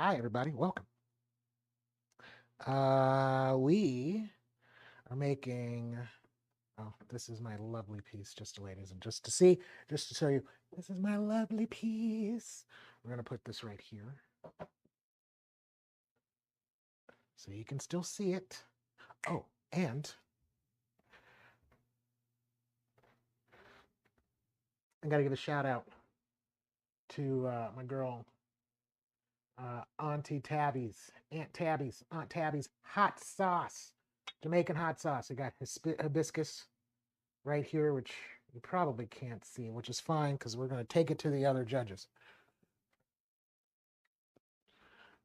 Hi, everybody. Welcome. We are making. Oh, this is my lovely piece. Just to ladies and just to see, just to show you, this is my lovely piece. We're gonna put this right here, so you can still see it. Oh, and I gotta give a shout out to my girl, Auntie Tabby's, Aunt Tabby's hot sauce, Jamaican hot sauce. I got hibiscus right here, which you probably can't see, which is fine because we're going to take it to the other judges.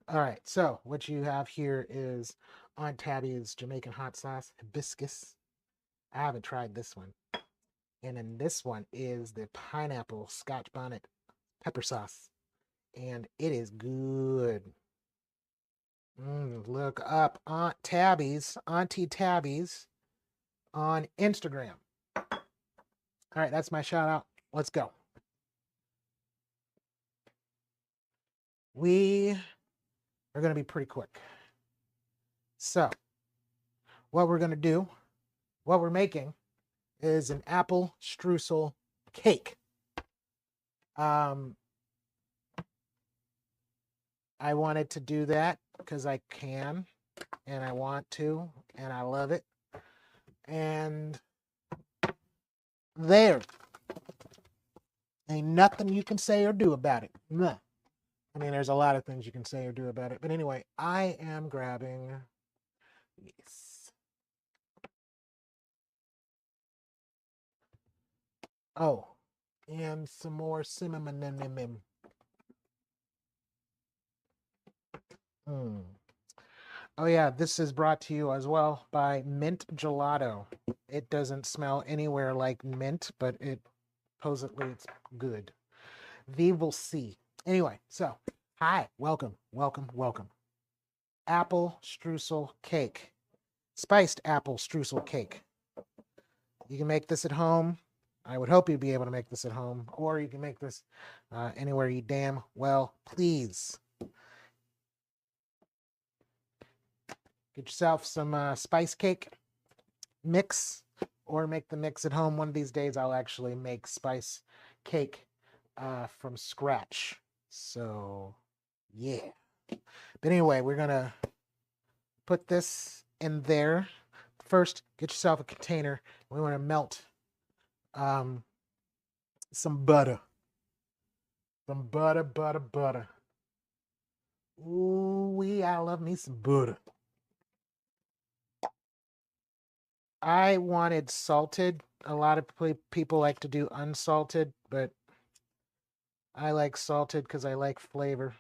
All right, so what you have here is Aunt Tabby's Jamaican hot sauce, hibiscus. I haven't tried this one. And then this one is the pineapple Scotch bonnet pepper sauce. And it is good. Look up Auntie Tabby's on Instagram. All right, that's my shout out. Let's go. We are going to be pretty quick. So, what we're going to do, what we're making, is an apple streusel cake. I wanted to do that because I can, and I want to, and I love it. And there ain't nothing you can say or do about it. Nah. I mean, there's a lot of things you can say or do about it. But anyway, I am grabbing this. Oh, and some more cinnamon. Oh yeah, this is brought to you as well by Mint Gelato. It doesn't smell anywhere like mint, but supposedly it's good. We will see. Anyway, so hi, welcome. Apple streusel cake, spiced apple streusel cake. You can make this at home. I would hope you'd be able to make this at home, or you can make this anywhere you damn well please. Get yourself some spice cake mix, or make the mix at home. One of these days, I'll actually make spice cake from scratch. So, yeah. But anyway, we're going to put this in there. First, get yourself a container. We want to melt some butter. Some butter. Ooh, I love me some butter. I wanted salted. A lot of people like to do unsalted, but I like salted because I like flavor.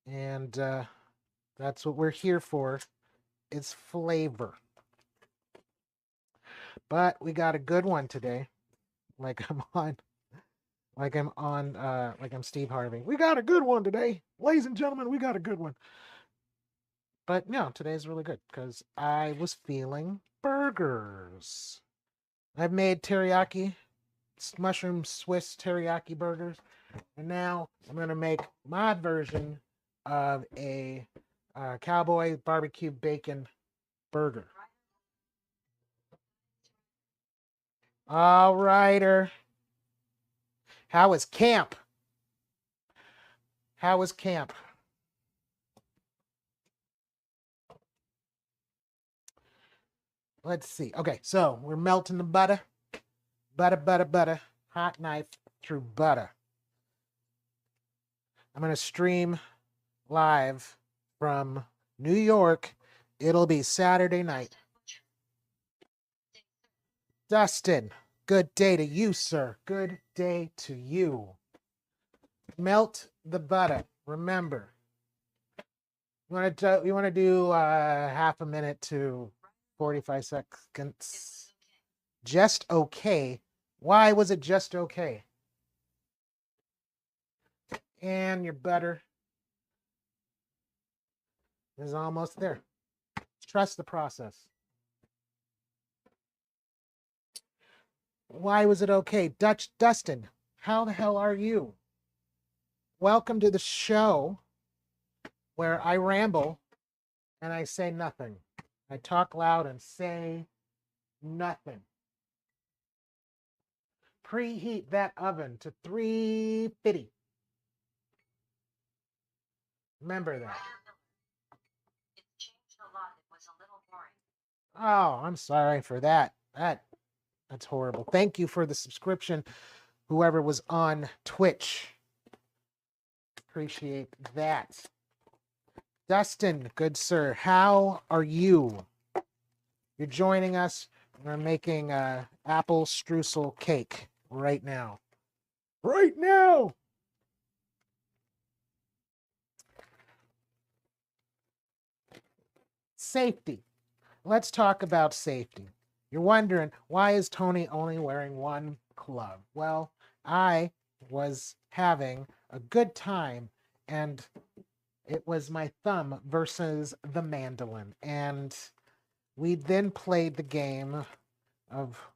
And that's what we're here for, is flavor. But we got a good one today. Like I'm Steve Harvey. We got a good one today. Ladies and gentlemen, we got a good one. But no, today's really good because I was feeling burgers. I've made teriyaki, mushroom Swiss teriyaki burgers. And now I'm going to make my version of a cowboy barbecue bacon burger. All righter. How was camp? How was camp? Let's see. Okay, so we're melting the butter. Butter. Hot knife through butter. I'm going to stream live from New York. It'll be Saturday night. Dustin, good day to you, sir. Good day to you. Melt the butter. Remember, you want to do half a minute to 45 seconds. Just okay. Why was it just okay? And your butter is almost there. Trust the process. Why was it okay? Dustin, how the hell are you? Welcome to the show where I ramble and I say nothing. I talk loud and say nothing. Preheat that oven to 350. Remember that. Oh, I'm sorry for that. That's horrible. Thank you for the subscription, whoever was on Twitch. Appreciate that. Dustin, good sir, how are you? You're joining us. We're making apple streusel cake right now. Right now! Safety. Let's talk about safety. You're wondering, why is Tony only wearing one glove? Well, I was having a good time, and it was my thumb versus the mandolin. And we then played the game of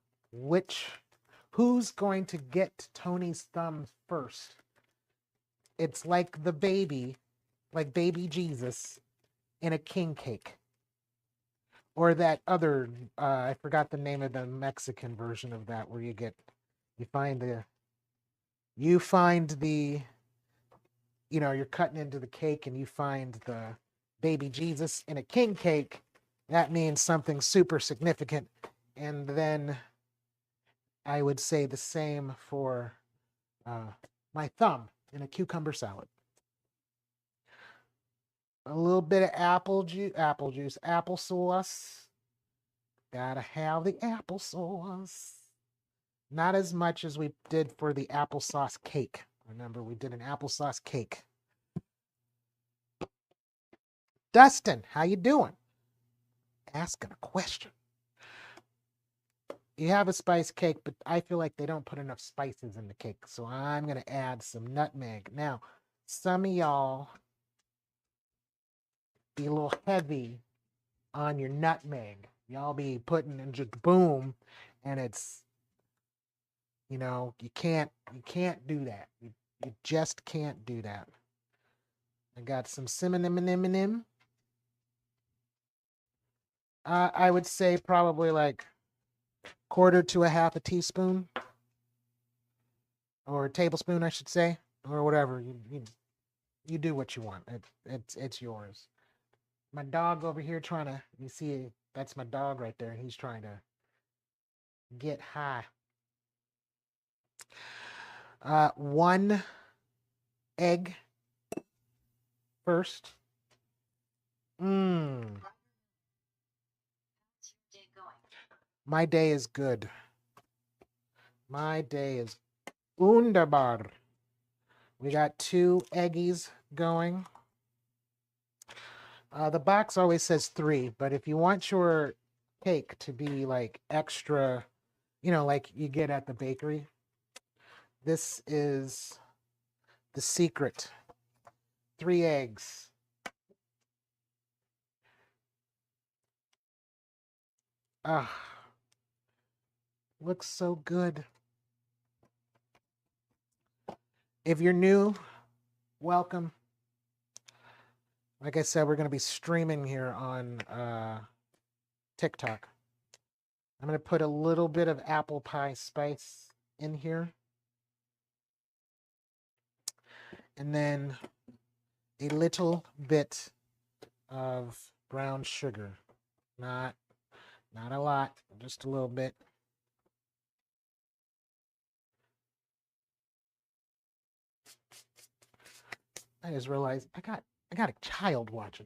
who's going to get Tony's thumb first. It's like the baby, like baby Jesus in a king cake. Or that other, I forgot the name of the Mexican version of that, where you find the, you're cutting into the cake and you find the baby Jesus in a king cake. That means something super significant. And then I would say the same for my thumb in a cucumber salad. A little bit of applesauce. Gotta have the applesauce. Not as much as we did for the applesauce cake. Remember, we did an applesauce cake. Dustin, how you doing? Asking a question. You have a spice cake, but I feel like they don't put enough spices in the cake, so I'm going to add some nutmeg. Now, some of y'all be a little heavy on your nutmeg. Y'all be putting in just boom, and it's, you can't do that. You just can't do that. I got some cinnamon. I would say probably like quarter to a half a teaspoon, or a tablespoon, I should say, or whatever. You do what you want. It's yours. My dog over here you see, that's my dog right there. He's trying to get high. 1 egg first. My day is good. My day is wunderbar. We got 2 eggies going. The box always says 3, but if you want your cake to be like extra, like you get at the bakery, this is the secret. 3 eggs. Ah, looks so good. If you're new, welcome. Like I said, we're going to be streaming here on TikTok. I'm going to put a little bit of apple pie spice in here. And then a little bit of brown sugar. Not a lot, just a little bit. I just realized I got a child watching.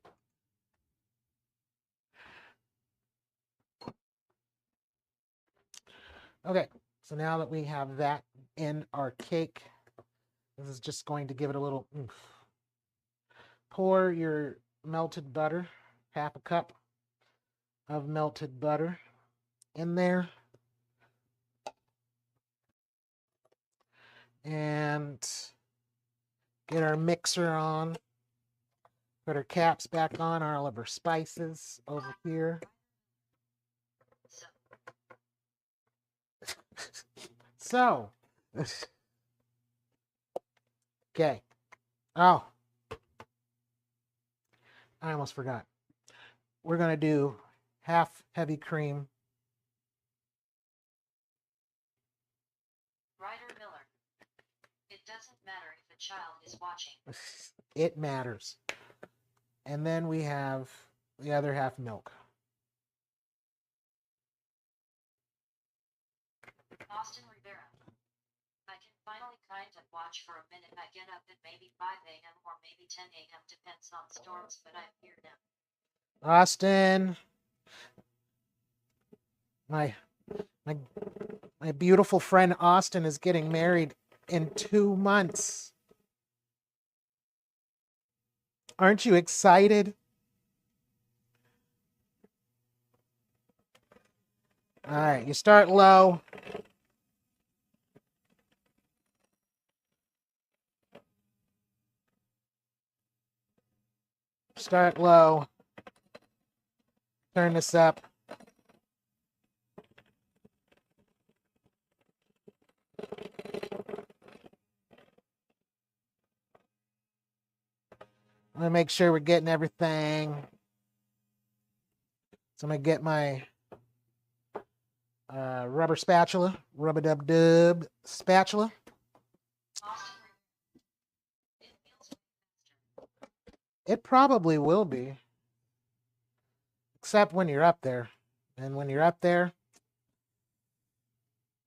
Okay, so now that we have that in our cake, this is just going to give it a little oomph. Pour your melted butter, half a cup of melted butter in there. And get our mixer on. Put our caps back on, all of our spices over here. So, okay. Oh, I almost forgot. We're going to do half heavy cream. Ryder Miller. It doesn't matter if a child is watching. It matters. And then we have the other half milk. Austin Rivera. I can finally kind of watch for a minute. I get up at maybe 5 a.m. or maybe 10 a.m. depends on storms, but I'm here now. Austin, my my my beautiful friend Austin is getting married in 2 months. Aren't you excited? All right, you start low. Start low. Turn this up. I'm gonna make sure we're getting everything. So I'm gonna get my rubber spatula, rubber dub dub spatula. It probably will be, except when you're up there. And when you're up there,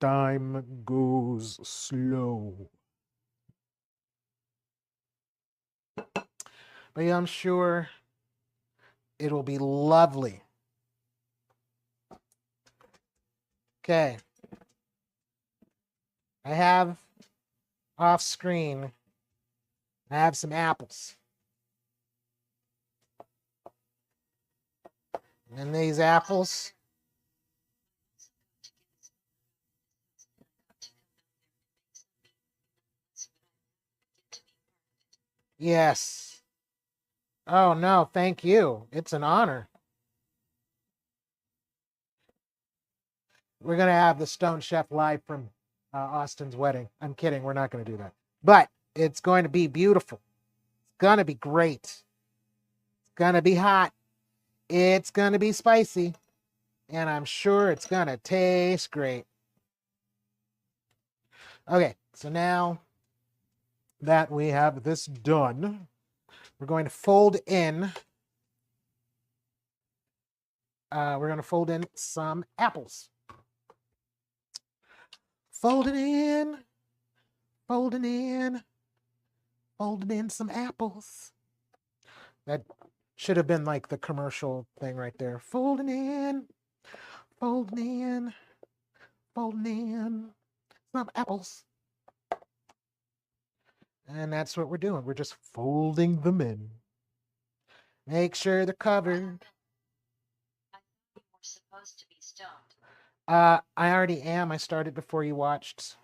time goes slow. But yeah, I'm sure it'll be lovely. Okay. I have off screen, I have some apples. And these apples, yes. Oh no, thank you. It's an honor. We're gonna have the Stone Chef live from Austin's wedding. I'm kidding. We're not gonna do that, but it's going to be beautiful. It's gonna be great. It's gonna be hot. It's gonna be spicy, and I'm sure it's gonna taste great. Okay, so now that we have this done, we're going to fold in. We're going to fold in some apples. Folding in, folding in, folding in some apples. That should have been like the commercial thing right there. Folding in, folding in, folding in some apples. And that's what we're doing. We're just folding them in. Make sure they're covered. I thought you were supposed to be stoned. I already am. I started before you watched.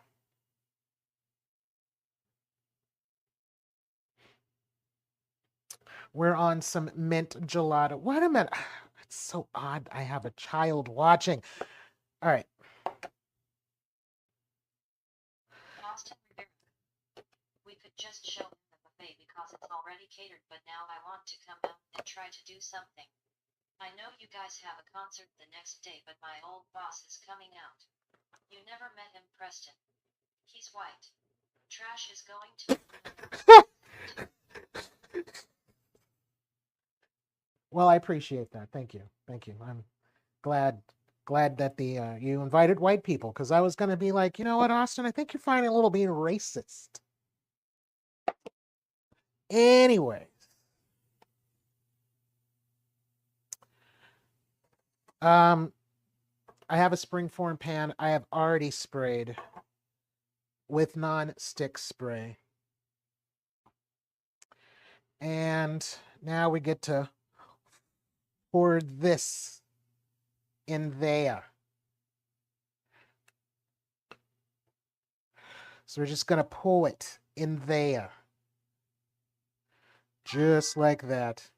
We're on some mint gelato. Wait a minute. It's so odd. I have a child watching. All right. Austin Rivera. We could just show him the buffet because it's already catered, but now I want to come out and try to do something. I know you guys have a concert the next day, but my old boss is coming out. You never met him, Preston. He's white. Trash is going to. Well, I appreciate that. Thank you. Thank you. I'm glad that the you invited white people, because I was going to be like, you know what, Austin, I think you're finding a little being racist. Anyways, I have a springform pan. I have already sprayed with non-stick spray. And now we get to pour this in there. So we're just going to pour it in there. Just like that.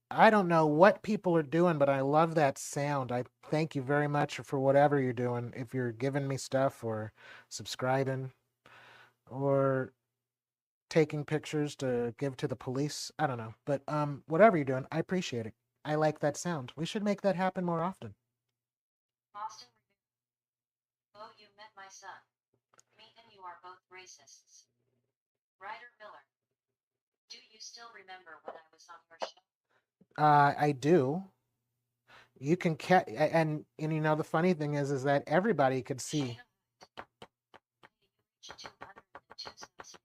I don't know what people are doing, but I love that sound. I thank you very much for whatever you're doing. If you're giving me stuff or subscribing or taking pictures to give to the police. I don't know. But whatever you're doing, I appreciate it. I like that sound. We should make that happen more often. Austin Rivera. Oh, you met my son. Me and you are both racists. Ryder Miller. Do you still remember when I was on your show? I do. You can catch, and you know the funny thing is that everybody could see. Shayna, you reached 202 subs.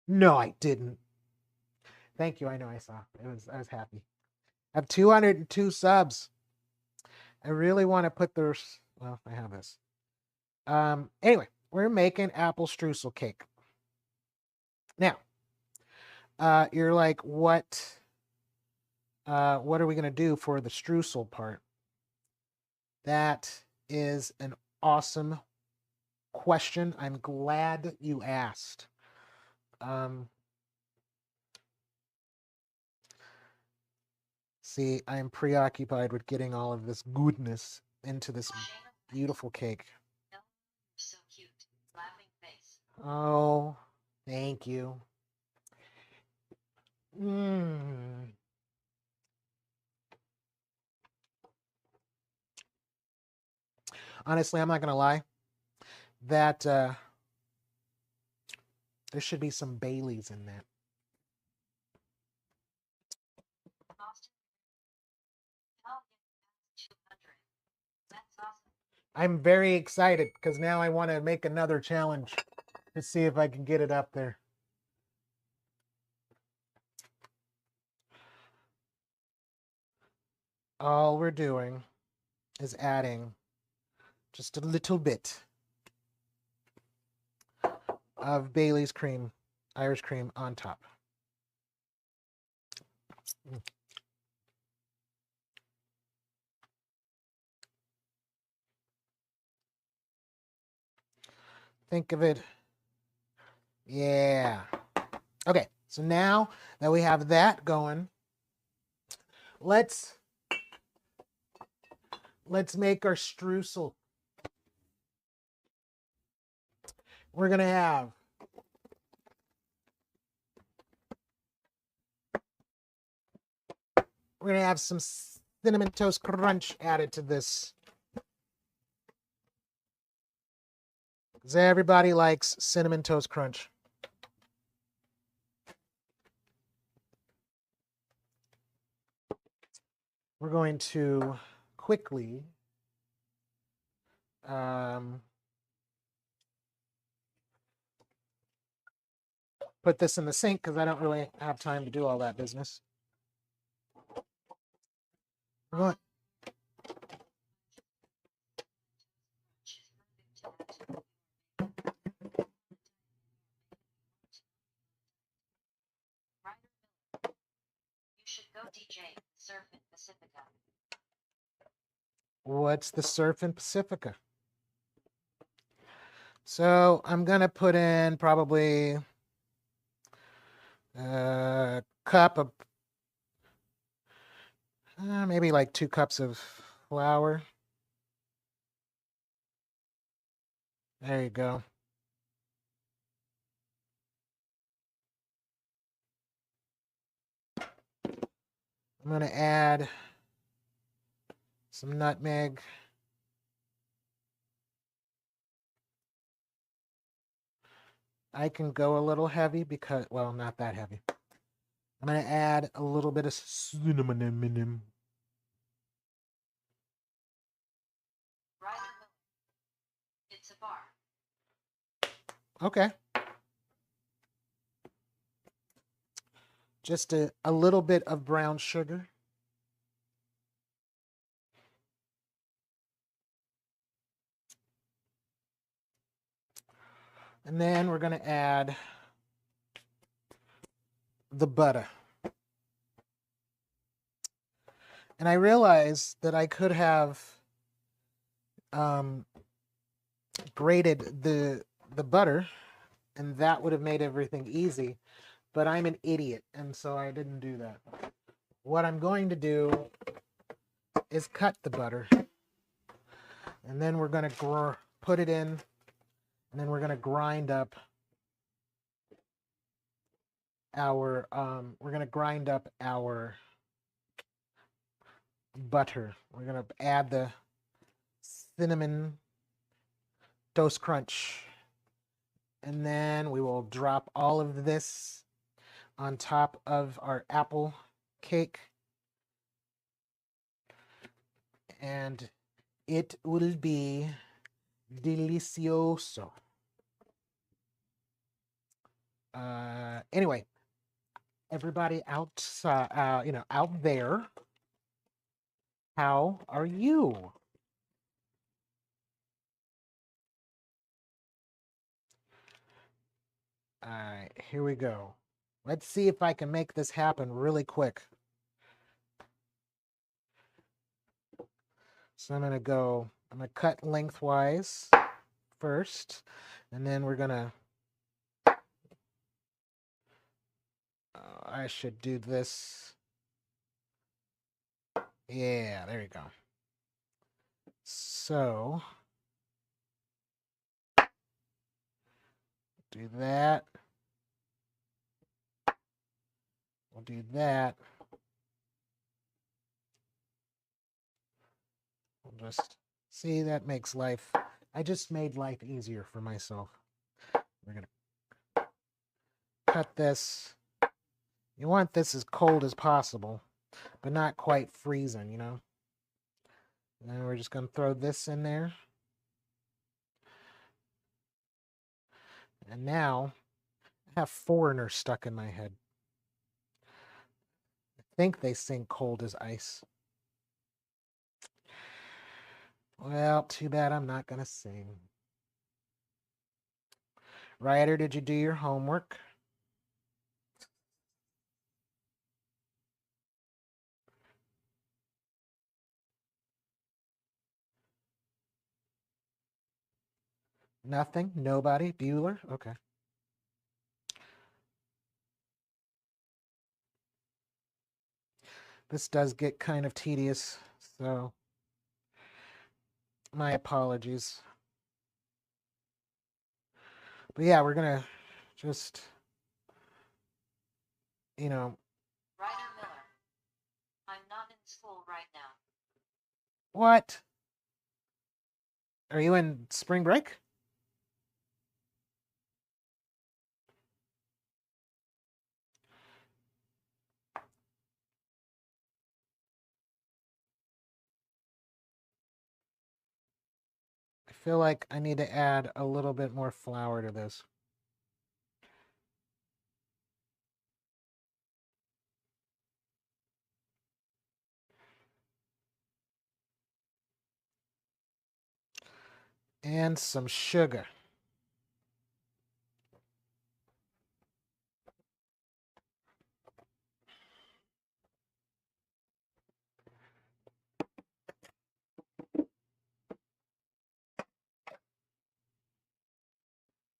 No, I didn't. Thank you. I know I saw. I was happy. I have 202 subs. I really want to put those. Well, I have this. Anyway, we're making apple streusel cake. Now, you're like, what are we gonna do for the streusel part? That is an awesome question. I'm glad you asked. See, I'm preoccupied with getting all of this goodness into this beautiful cake. No, you're so cute. Laughing face. Oh, thank you. Mm. Honestly, I'm not gonna lie. That there should be some Baileys in that. Austin, how did you pass 200? That's awesome. I'm very excited because now I want to make another challenge to see if I can get it up there. All we're doing is adding just a little bit of Bailey's cream, Irish cream on top. Think of it. Yeah. Okay, so now that we have that going, let's make our streusel. We're gonna have some cinnamon toast crunch added to this. Because everybody likes cinnamon toast crunch. We're going to quickly put this in the sink because I don't really have time to do all that business. We're going. You should go DJ Surf in Pacifica. What's the Surf in Pacifica? So I'm gonna put in probably a cup of, maybe like 2 cups of flour. There you go. I'm gonna add some nutmeg. I can go a little heavy because, well, not that heavy. I'm going to add a little bit of cinnamon. It's a bar. Okay. Just a little bit of brown sugar. And then we're going to add the butter. And I realized that I could have grated the butter, and that would have made everything easy. But I'm an idiot, and so I didn't do that. What I'm going to do is cut the butter. And then we're going to put it in, and then we're going to grind up our we're gonna grind up our butter. We're gonna add the cinnamon toast crunch, and then we will drop all of this on top of our apple cake, and it will be delicioso. Anyway, everybody outside, out there, how are you? All right, here we go. Let's see if I can make this happen really quick. So I'm gonna cut lengthwise first, and then we're gonna, I should do this. Yeah, there you go. So, do that. We'll do that. We'll just, see, that makes life, I just made life easier for myself. We're gonna cut this. You want this as cold as possible, but not quite freezing, you know? And then we're just gonna throw this in there. And now, I have foreigner stuck in my head. I think they sing cold as ice. Well, too bad I'm not gonna sing. Ryder, did you do your homework? Nothing? Nobody? Bueller? Okay. This does get kind of tedious, so my apologies. But yeah, we're gonna just, you know. Ryder Miller. I'm not in school right now. What? Are you in spring break? I feel like I need to add a little bit more flour to this. And some sugar.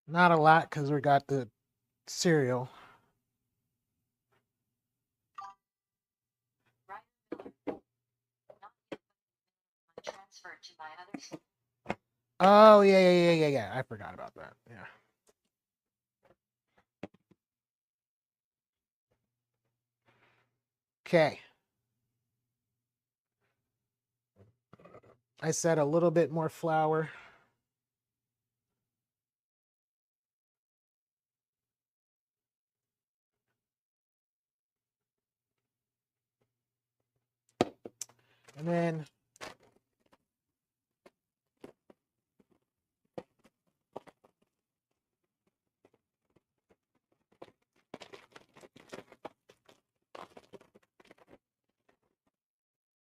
Not a lot because we got the cereal. Ryder Miller. Not yet, but I transferred to my other school. Oh, yeah. I forgot about that. Yeah. Okay. I said a little bit more flour. And then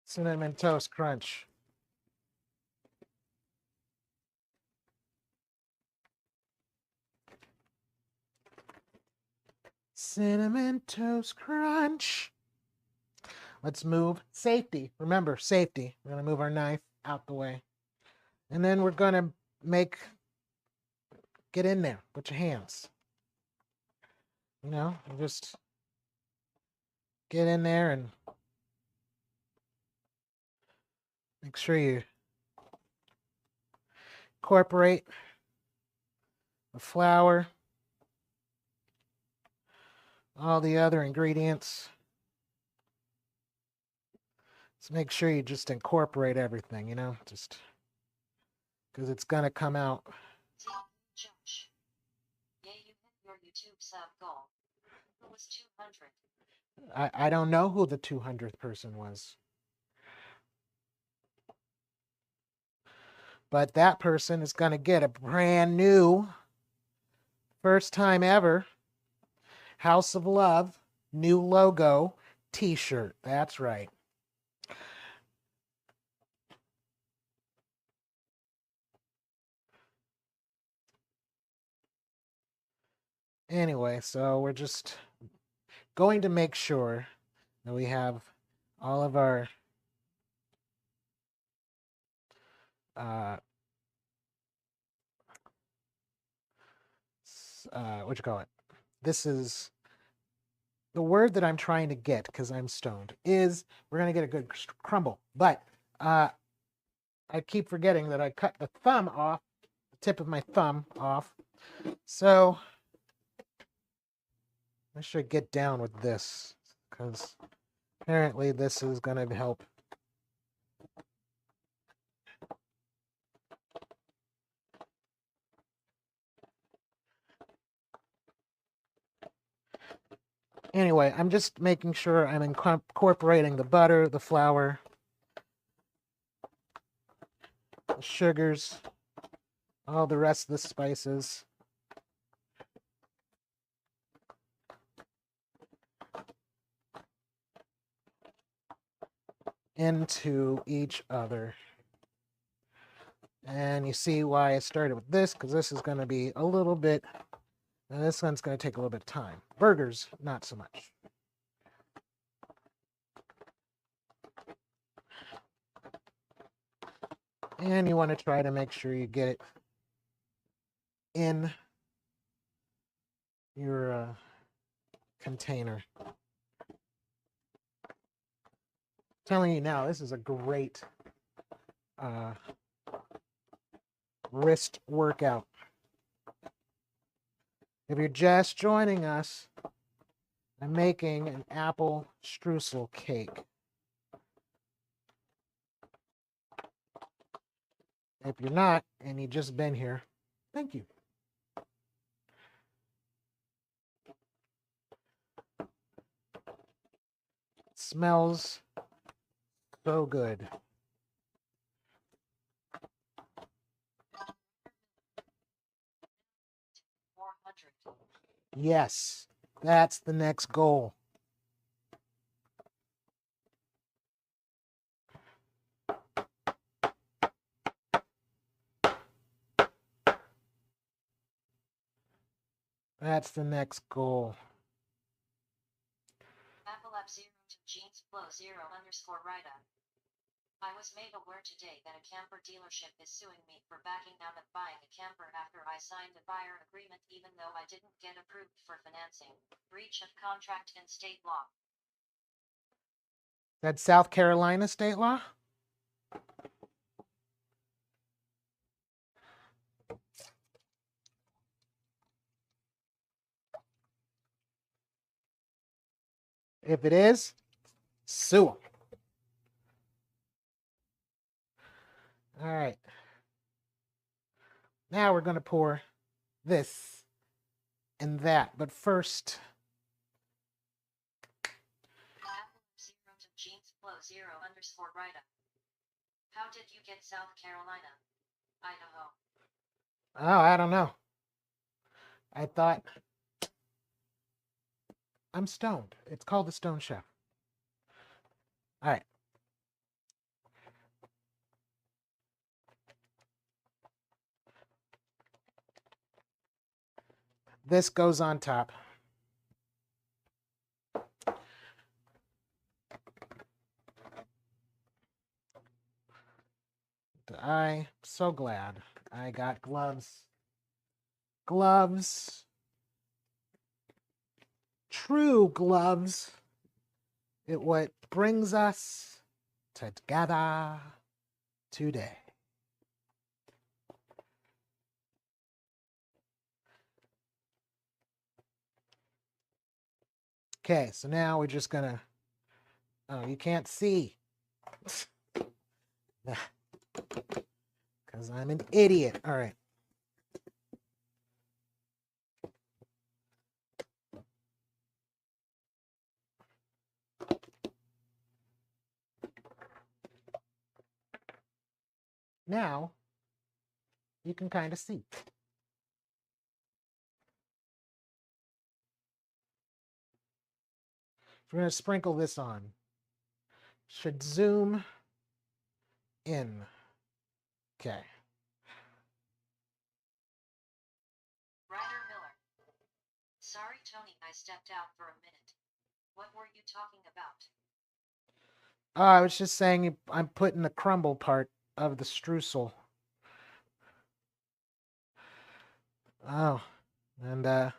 cinnamon toast crunch. Cinnamon toast crunch. Let's move safety. Remember, safety. We're going to move our knife out the way. And then we're going to get in there with your hands. You know, just get in there and make sure you incorporate the flour all the other ingredients. Let's make sure you just incorporate everything, you know, just because it's going to come out. See, Josh. Yeah, you hit your YouTube sub goal. It was 200. I don't know who the 200th person was. But that person is going to get a brand new, first time ever, House of Love, new logo t-shirt. That's right. Anyway, so we're just going to make sure that we have all of our what you call it? This is the word that I'm trying to get because I'm stoned is we're going to get a good crumble. But I keep forgetting that I cut the thumb off, the tip of my thumb off. So I should get down with this because apparently this is going to help. Anyway, I'm just making sure I'm incorporating the butter, the flour, the sugars, all the rest of the spices. Into each other. And you see why I started with this, because this is going to be a little bit, and this one's going to take a little bit of time. Burgers, not so much. And you want to try to make sure you get it in your container. Telling you now, this is a great wrist workout. If you're just joining us, I'm making an apple streusel cake. If you're not, and you've just been here, thank you. It smells so good. Yes, that's the next goal. That's the next goal. Apple app 0 to jeans flow 0 underscore write up. I was made aware today that a camper dealership is suing me for backing out of buying a camper after I signed a buyer agreement even though I didn't get approved for financing. Breach of contract and state law. That's South Carolina state law? If it is, sue them. All right. Now we're going to pour this and that. But first, Apple 0 to jeans flow 0 underscore write up. How did you get South Carolina? Idaho. oh, I don't know. I thought I'm stoned. It's called the Stone Chef. All right. This goes on top. I'm so glad I got gloves. Gloves. True gloves. It what brings us together today. Okay, so now we're just gonna. Oh, you can't see. Because I'm an idiot. All right. Now you can kind of see. We're going to sprinkle this on. Should zoom in. Okay. Ryder Miller. Sorry, Tony, I stepped out for a minute. What were you talking about? I was just saying I'm putting the crumble part of the streusel. Oh, and I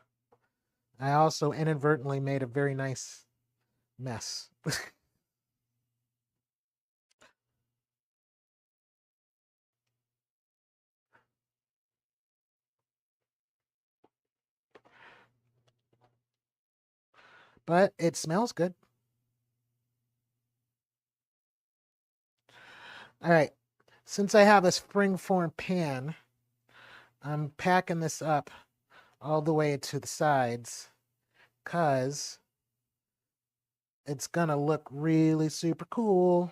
also inadvertently made a very nice mess. But it smells good. All right. Since I have a springform pan, I'm packing this up all the way to the sides because it's going to look really super cool.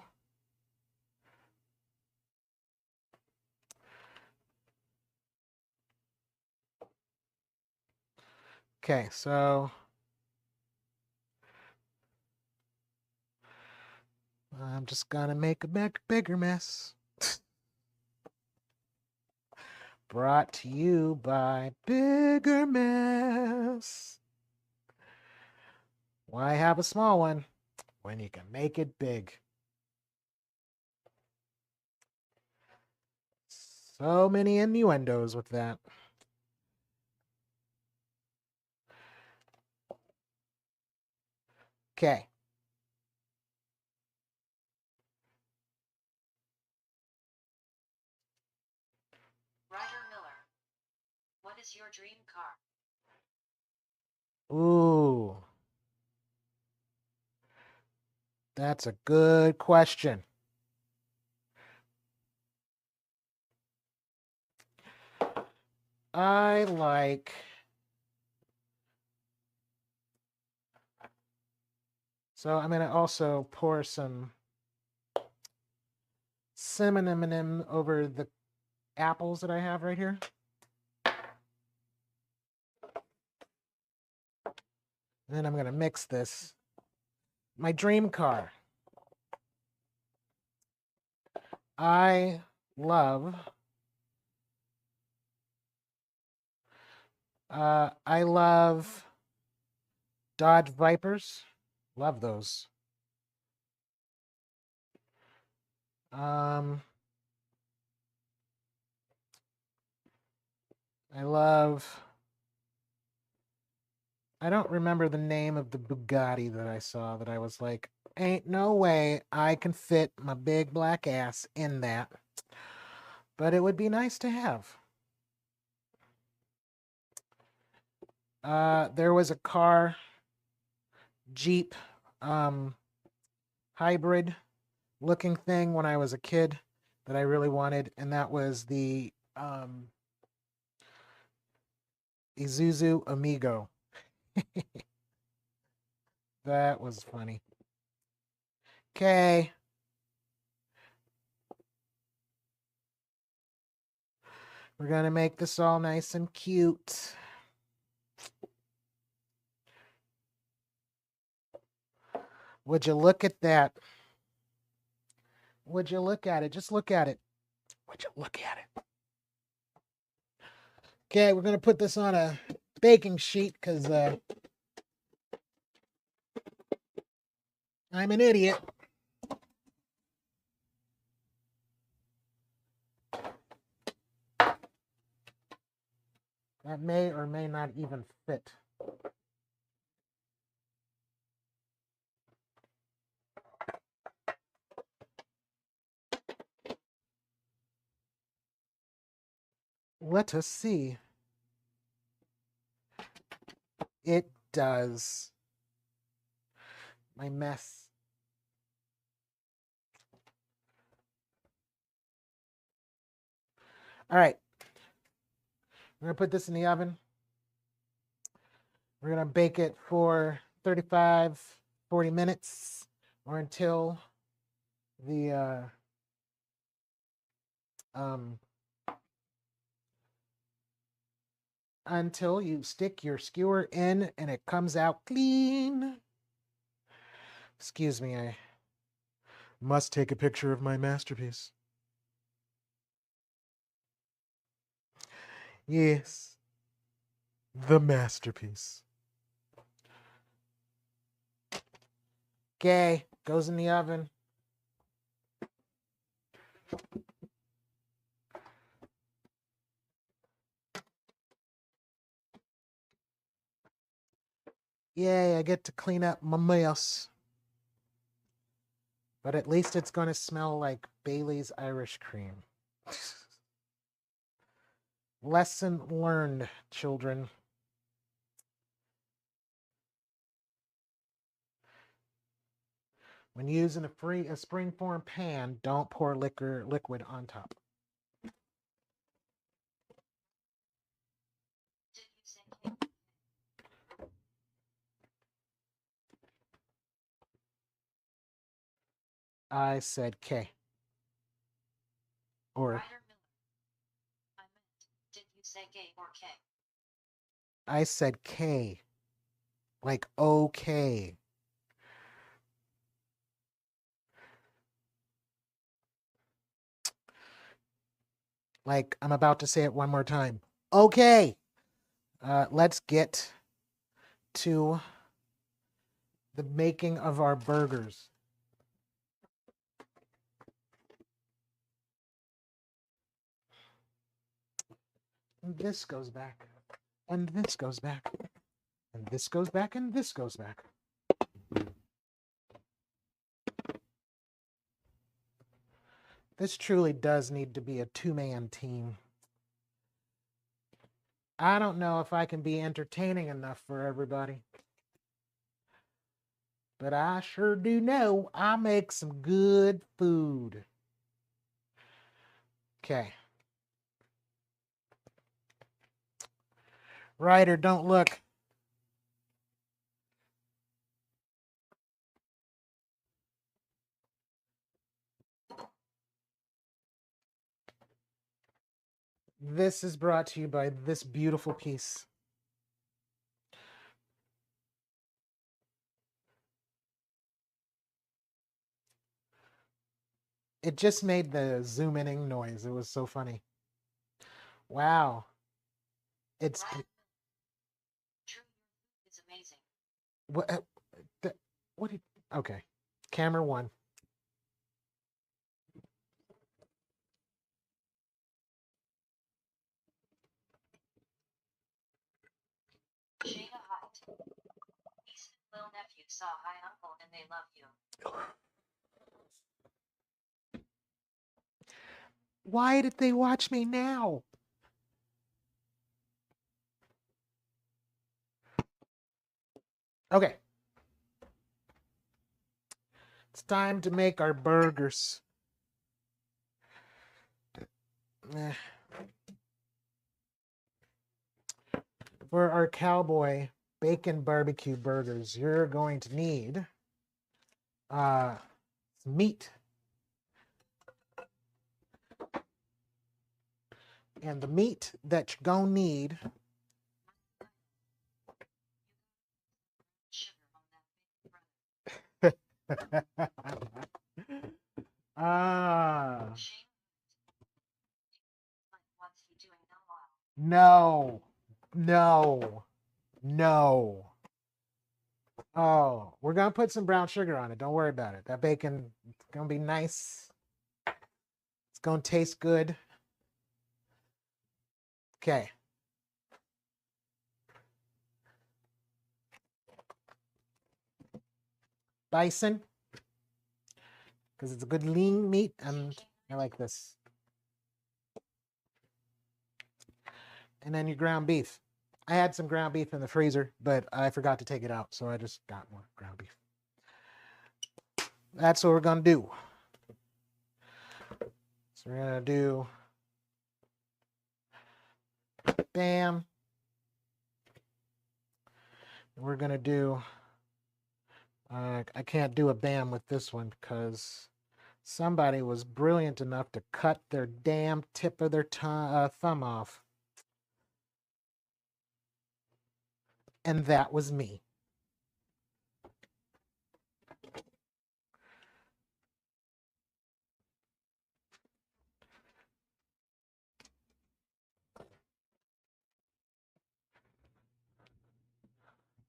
Okay, so I'm just going to make a bigger mess. Brought to you by Bigger Mess. Why have a small one when you can make it big? So many innuendos with that. Okay. Ryder Miller. What is your dream car? Ooh. That's a good question. I like. So I'm going to also pour some cinnamon over the apples that I have right here. And then I'm going to mix this. My dream car. I love. I love Dodge Vipers. Love those. I love. I don't remember the name of the Bugatti that I saw that I was like, ain't no way I can fit my big black ass in that. But it would be nice to have. There was a car, Jeep, hybrid looking thing when I was a kid that I really wanted, and that was the Isuzu Amigo. That was funny. Okay. We're going to make this all nice and cute. Would you look at that? Would you look at it? Just look at it. Would you look at it? Okay, we're going to put this on a baking sheet because I'm an idiot. That may or may not even fit. Let us see. It does. my mess. All right. We're going to put this in the oven. We're going to bake it for 35, 40 minutes or until the until you stick your skewer in and it comes out clean. Excuse me, I must take a picture of my masterpiece. Yes, the masterpiece. Okay, goes in the oven. Yay, I get to clean up my mess. But at least it's going to smell like Bailey's Irish Cream. Lesson learned, children. When using a springform pan, don't pour liquid on top. Did you say cake? I said K. Or Ryder Miller. I meant, did you say gay or K? I said K. Like okay. Like I'm about to say it one more time. Okay. Let's get to the making of our burgers. And this goes back. And this goes back. And this goes back and this goes back. This truly does need to be a two-man team. I don't know if I can be entertaining enough for everybody. But I sure do know I make some good food. Okay. Ryder, don't look. This is brought to you by this beautiful piece. It just made the zoom in noise. It was so funny. Wow. It's Ryder Miller. True, your food is amazing. what what did okay. Camera 1. Shayna Height. Niece and little nephew saw hi uncle and they love you. Why did they watch me now? Okay. It's time to make our burgers. For our cowboy bacon barbecue burgers, you're going to need some meat. And the meat that you're going to need Sugar on that big brother. ah, Shayna. Like, what's he doing now? no. Oh, we're going to put some brown sugar on it. Don't worry about it. That bacon is going to be nice. It's going to taste good. Okay. Bison, because it's a good lean meat, and I like this. And then your ground beef. I had some ground beef in the freezer, but I forgot to take it out, so I just got more ground beef. That's what we're going to do. So we're going to do bam. We're going to do, I can't do a bam with this one because somebody was brilliant enough to cut their damn tip of their thumb off. And that was me.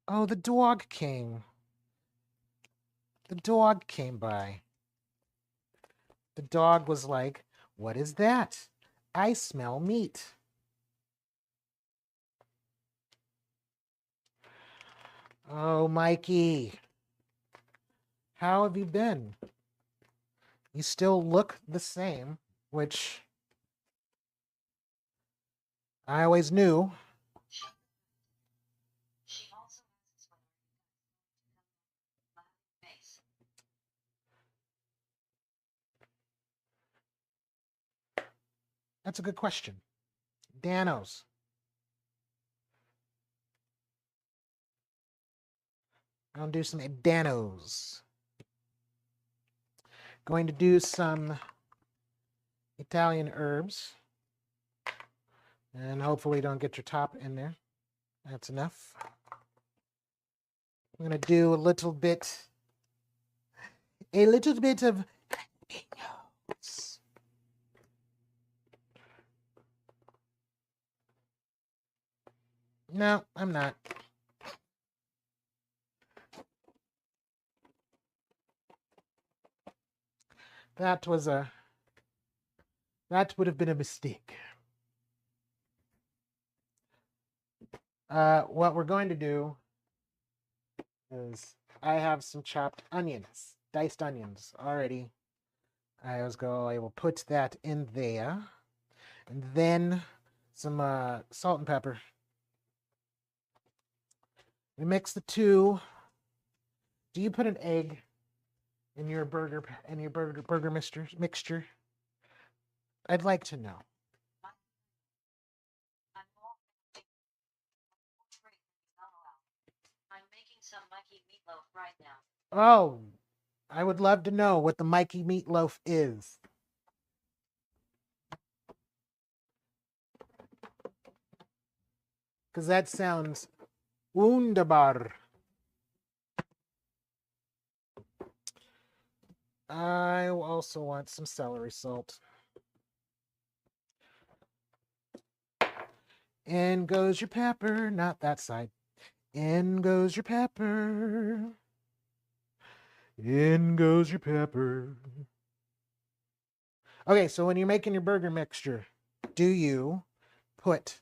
Oh, the dog came. The dog came by. The dog was like, "What is that? I smell meat." Oh, Mikey, how have you been? You still look the same, which I always knew. She also asks whether you guys want to come on base. That's a good question. Danos. I'll do some Danos. Going to do some Italian herbs. And hopefully don't get your top in there. That's enough. I'm going to do a little bit of jalapenos. No, I'm not. That would have been a mistake. What we're going to do is I have some chopped onions, diced onions already. I will put that in there. And then some salt and pepper. We mix the two. Do you put an egg in your burger mixture? I'd like to know. I'm making some Mikey meatloaf right now. Oh, I would love to know what the Mikey meatloaf is. Because that sounds wunderbar. I also want some celery salt. In goes your pepper, not that side. In goes your pepper. In goes your pepper. Okay, so when you're making your burger mixture, do you put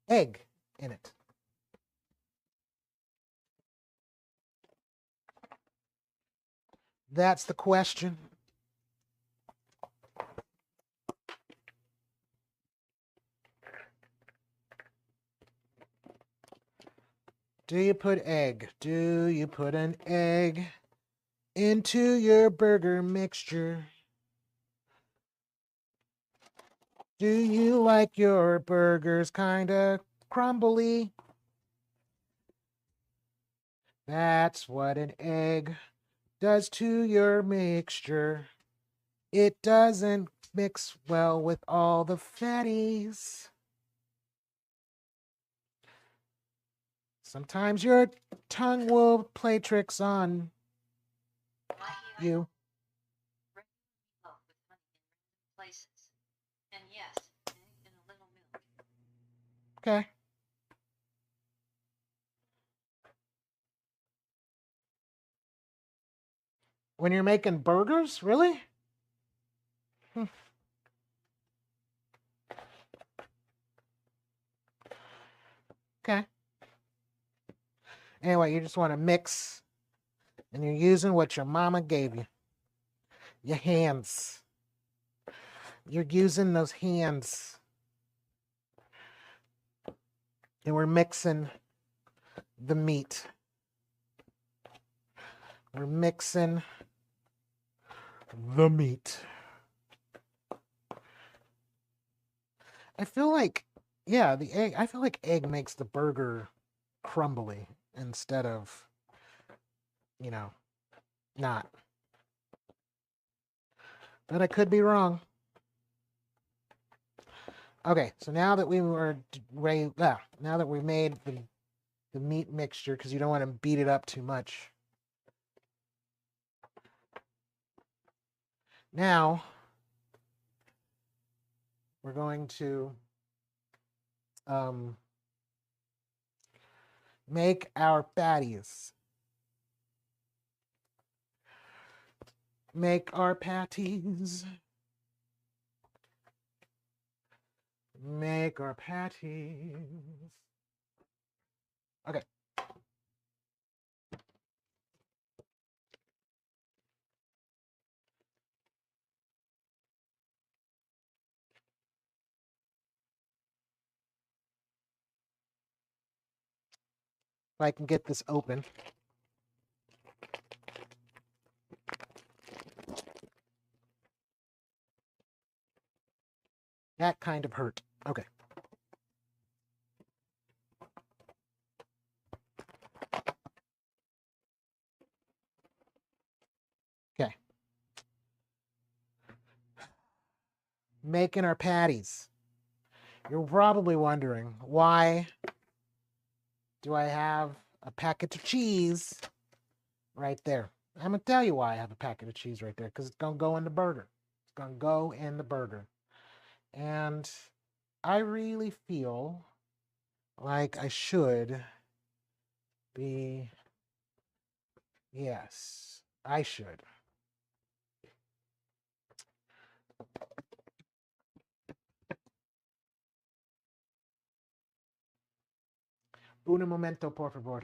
egg in it? That's the question. Do you put egg? Do you put an egg into your burger mixture? Do you like your burgers kinda crumbly? That's what an egg does to your mixture. It doesn't mix well with all the fatties. Sometimes your tongue will play tricks on Mikey, you. meatloaf with honey in random places. And yes, egg and a little milk. Okay. When you're making burgers? Really? Okay. Anyway, you just want to mix, and you're using what your mama gave you. Your hands. You're using those hands. And we're mixing the meat. We're mixing the meat. I feel like, yeah, the egg, I feel like egg makes the burger crumbly instead of, you know, not. But I could be wrong. Okay, so now that we were ready, now that we made the meat mixture, because you don't want to beat it up too much. Now, we're going to make our patties. Make our patties. Make our patties. Okay. If I can get this open. That kind of hurt. Okay. Okay. Making our patties. You're probably wondering, why do I have a packet of cheese right there? I'm going to tell you why I have a packet of cheese right there, because it's going to go in the burger. It's going to go in the burger. And I really feel like I should be, yes, I should. Un momento, por favor.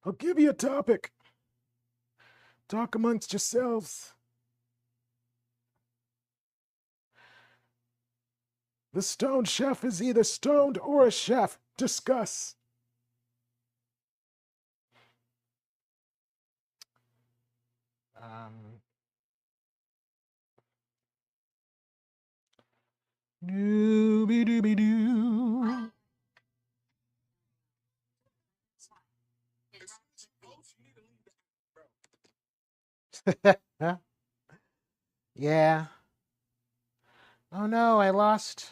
I'll give you a topic. Talk amongst yourselves. The stoned chef is either stoned or a chef. Discuss. Dooby dooby doo. Yeah. Oh no, I lost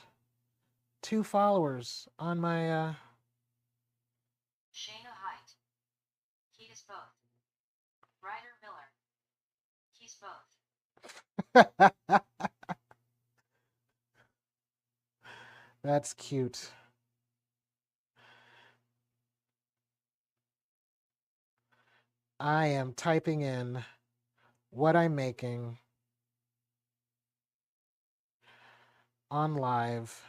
2 followers on my Shayna Height. He is both. Ryder Miller. He's both. That's cute. I am typing in what I'm making on live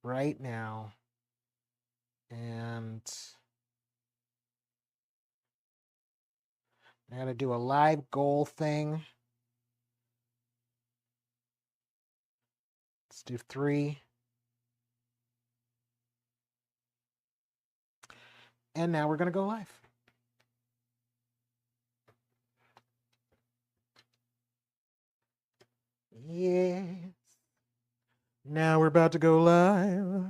right now. And I gotta do a live goal thing. Let's do 3. And now we're gonna go live. Yes. Now we're about to go live.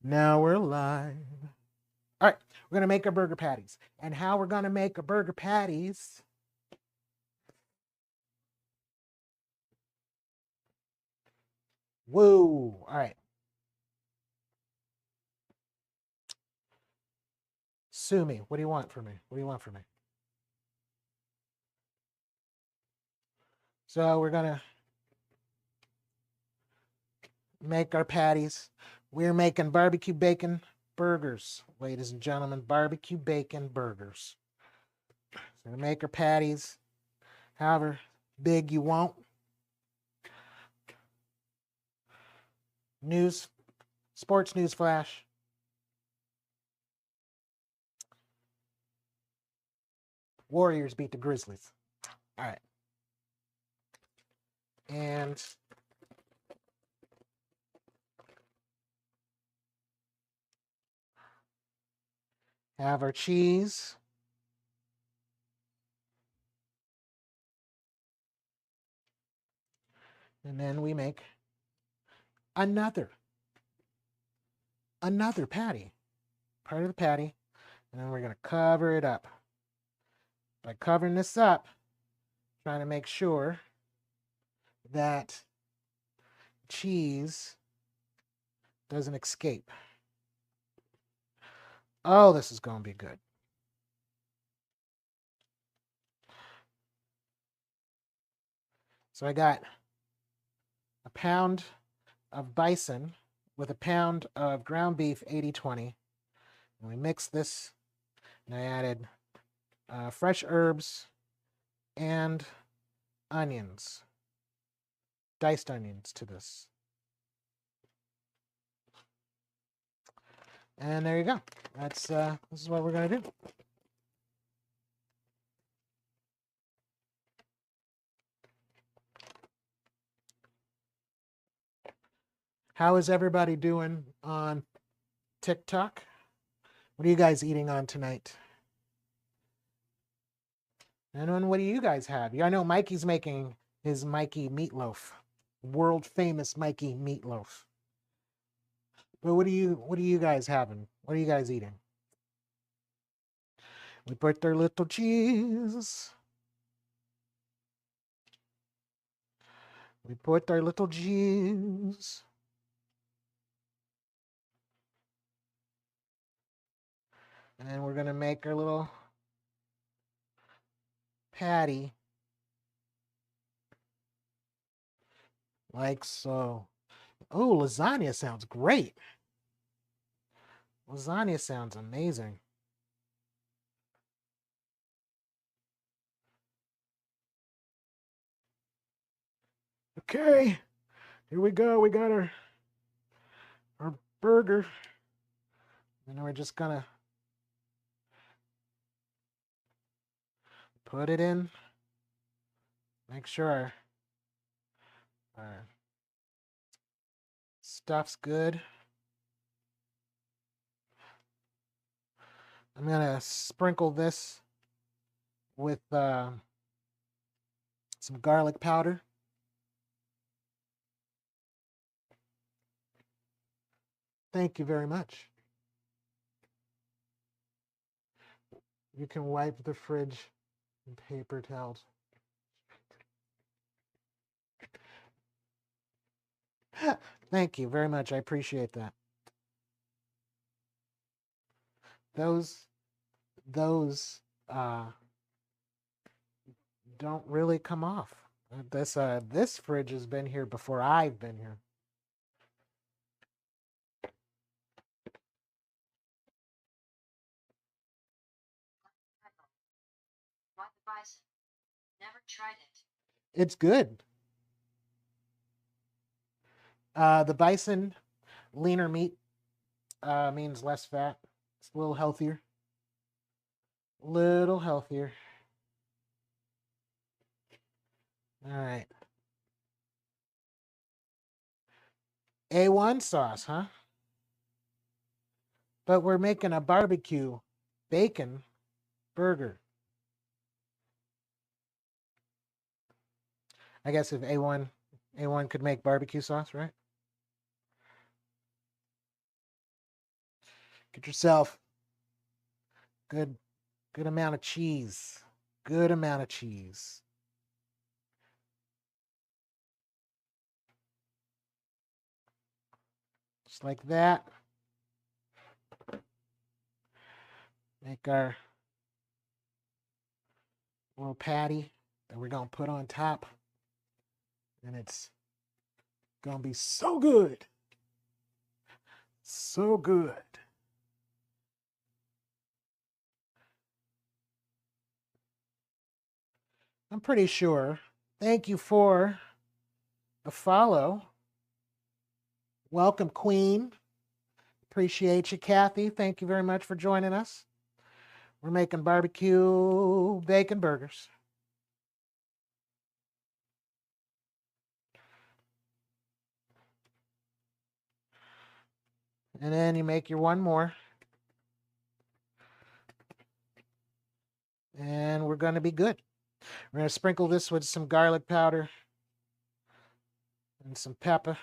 Now we're live. All right, we're gonna make our burger patties. And how we're gonna make our burger patties? Whoa! All right. Sue me. What do you want from me? What do you want from me? So we're gonna make our patties. We're making barbecue bacon burgers, ladies and gentlemen. Barbecue bacon burgers. So we're gonna make our patties however big you want. Sports news flash. Warriors beat the Grizzlies. All right. And Have our cheese. And then we make another patty. Part of the patty. And then we're going to cover it up. By covering this up, trying to make sure that cheese doesn't escape. Oh, this is going to be good. So I got a pound of bison with a pound of ground beef 80/20. And we mixed this, and I added fresh herbs and onions, diced onions to this. And there you go. This is what we're going to do. How is everybody doing on TikTok? What are you guys eating on tonight? And what do you guys have? I know Mikey's making his Mikey meatloaf, world famous Mikey meatloaf. But what are you guys having? What are you guys eating? We put our little cheese. We put our little cheese. And then we're going to make our little patty. Like so. Oh, lasagna sounds great. Lasagna sounds amazing. Okay, here we go. We got our burger. And we're just gonna put it in. Make sure our stuff's good. I'm gonna sprinkle this with some garlic powder. Thank you very much. You can wipe the fridge in paper towels. Thank you very much. I appreciate that. Those don't really come off. This fridge has been here before I've been here. Why the bison? Never tried it. It's good. The bison leaner meat means less fat. It's a little healthier. Little healthier. All right. A1 sauce, huh? But we're making a barbecue bacon burger. I guess if A1 could make barbecue sauce, right? Get yourself good amount of cheese. Good amount of cheese. Just like that. Make our little patty that we're going to put on top. And it's going to be so good. So good. I'm pretty sure. Thank you for the follow. Welcome, Queen. Appreciate you, Kathy. Thank you very much for joining us. We're making barbecue bacon burgers. And then you make your one more. And we're going to be good. We're going to sprinkle this with some garlic powder and some pepper.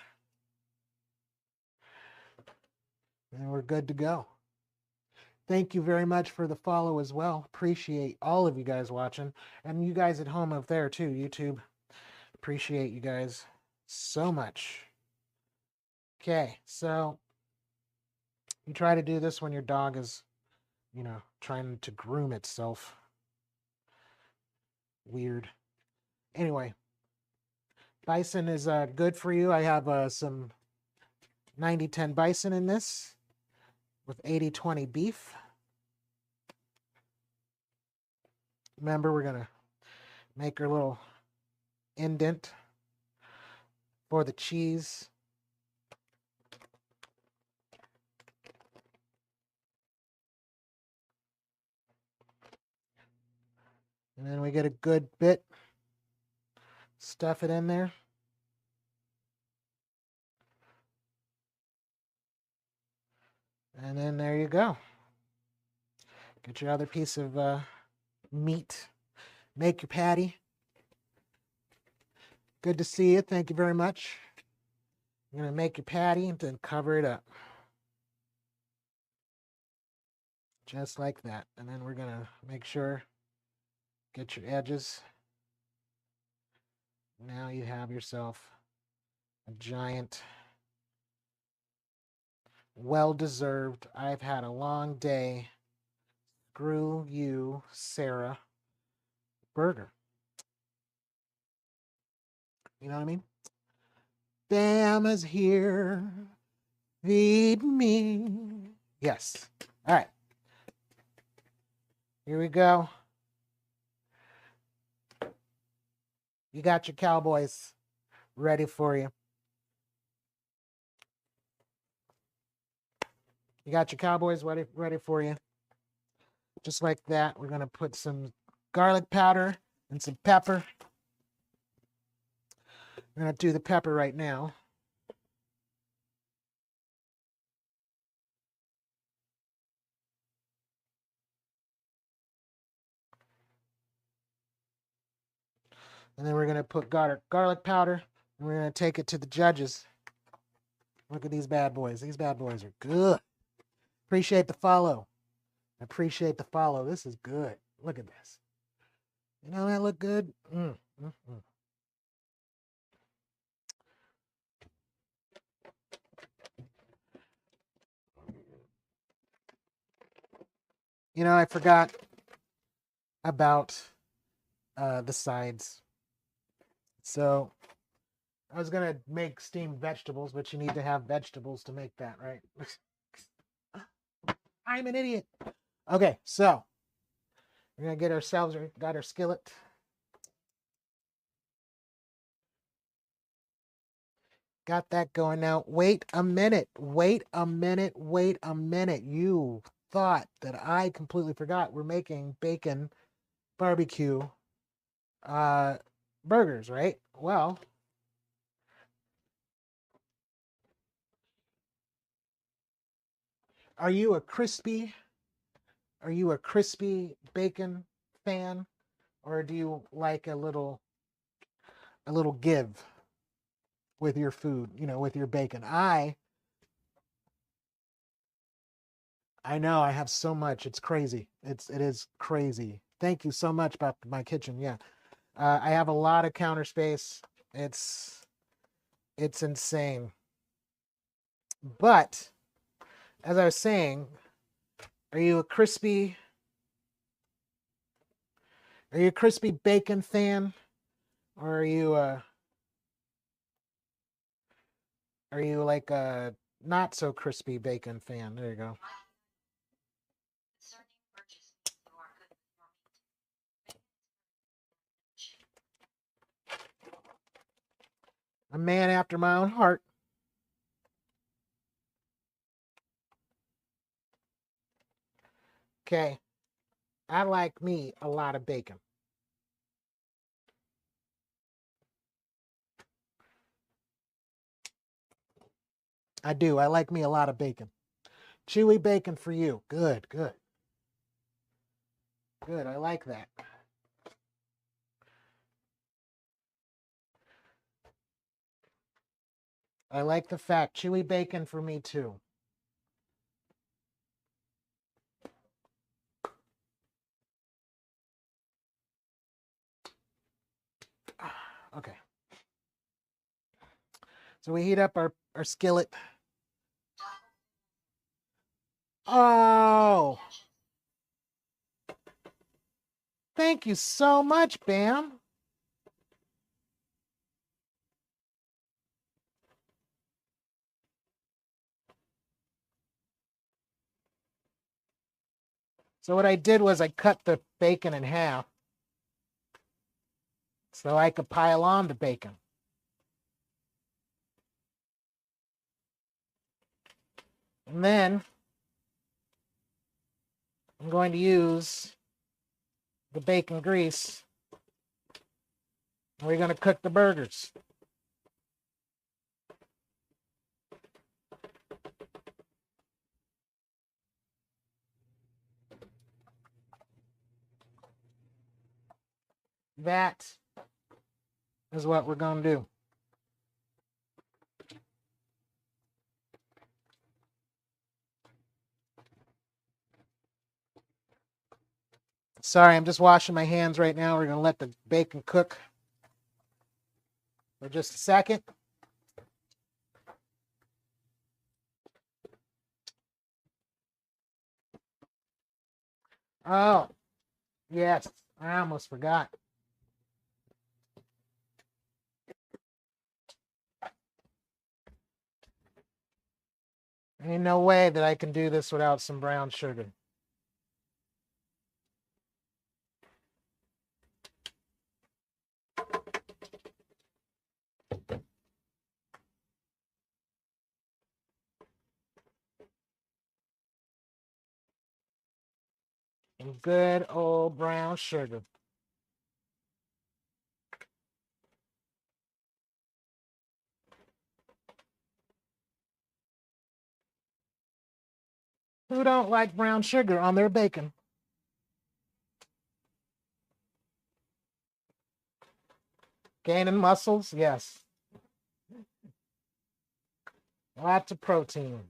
And we're good to go. Thank you very much for the follow as well. Appreciate all of you guys watching. And you guys at home up there too, YouTube. Appreciate you guys so much. Okay, so you try to do this when your dog is, trying to groom itself. Weird. Anyway, bison is good for you. I have some 90-10 bison in this with 80-20 beef. Remember, we're going to make our little indent for the cheese. And then we get a good bit. Stuff it in there. And then there you go. Get your other piece of meat. Make your patty. Good to see you. Thank you very much. You're going to make your patty and then cover it up. Just like that. And then we're going to make sure, get your edges. Now you have yourself a giant, well-deserved, I've had a long day, screw you, Sarah, burger. You know what I mean? Bama's here. Feed me. Yes. All right. Here we go. You got your cowboys ready for you. You got your cowboys ready for you. Just like that, we're going to put some garlic powder and some pepper. We're going to do the pepper right now. And then we're going to put garlic powder, and we're going to take it to the judges. Look at these bad boys. These bad boys are good. Appreciate the follow. Appreciate the follow. This is good. Look at this. You know that look good? You know, I forgot about the sides. So I was going to make steamed vegetables, but you need to have vegetables to make that, right? I'm an idiot. Okay, so we're going to get ourselves, got our skillet. Got that going now. Wait a minute. Wait a minute. Wait a minute. You thought that I completely forgot we're making bacon barbecue burgers, right? Well, are you a crispy bacon fan, or do you like a little give with your food, with your bacon? I know I have so much. It's crazy. It is crazy. Thank you so much about my kitchen. Yeah. I have a lot of counter space. It's insane. But as I was saying, are you a crispy bacon fan, or are you like a not so crispy bacon fan? There you go. Concerning purchase, you are good with your meat. A man after my own heart. Okay. I like me a lot of bacon. I do. I like me a lot of bacon. Chewy bacon for you. Good, good. Good, I like that. I like the fat. Chewy bacon for me too. Okay. So we heat up our skillet. Oh, thank you so much, Bam. So what I did was I cut the bacon in half so I could pile on the bacon. And then I'm going to use the bacon grease. And we're going to cook the burgers. That is what we're going to do. Sorry, I'm just washing my hands right now. We're going to let the bacon cook for just a second. Oh, yes, I almost forgot. Ain't no way that I can do this without some brown sugar. And good old brown sugar. Who don't like brown sugar on their bacon? Gaining muscles? Yes. Lots of protein.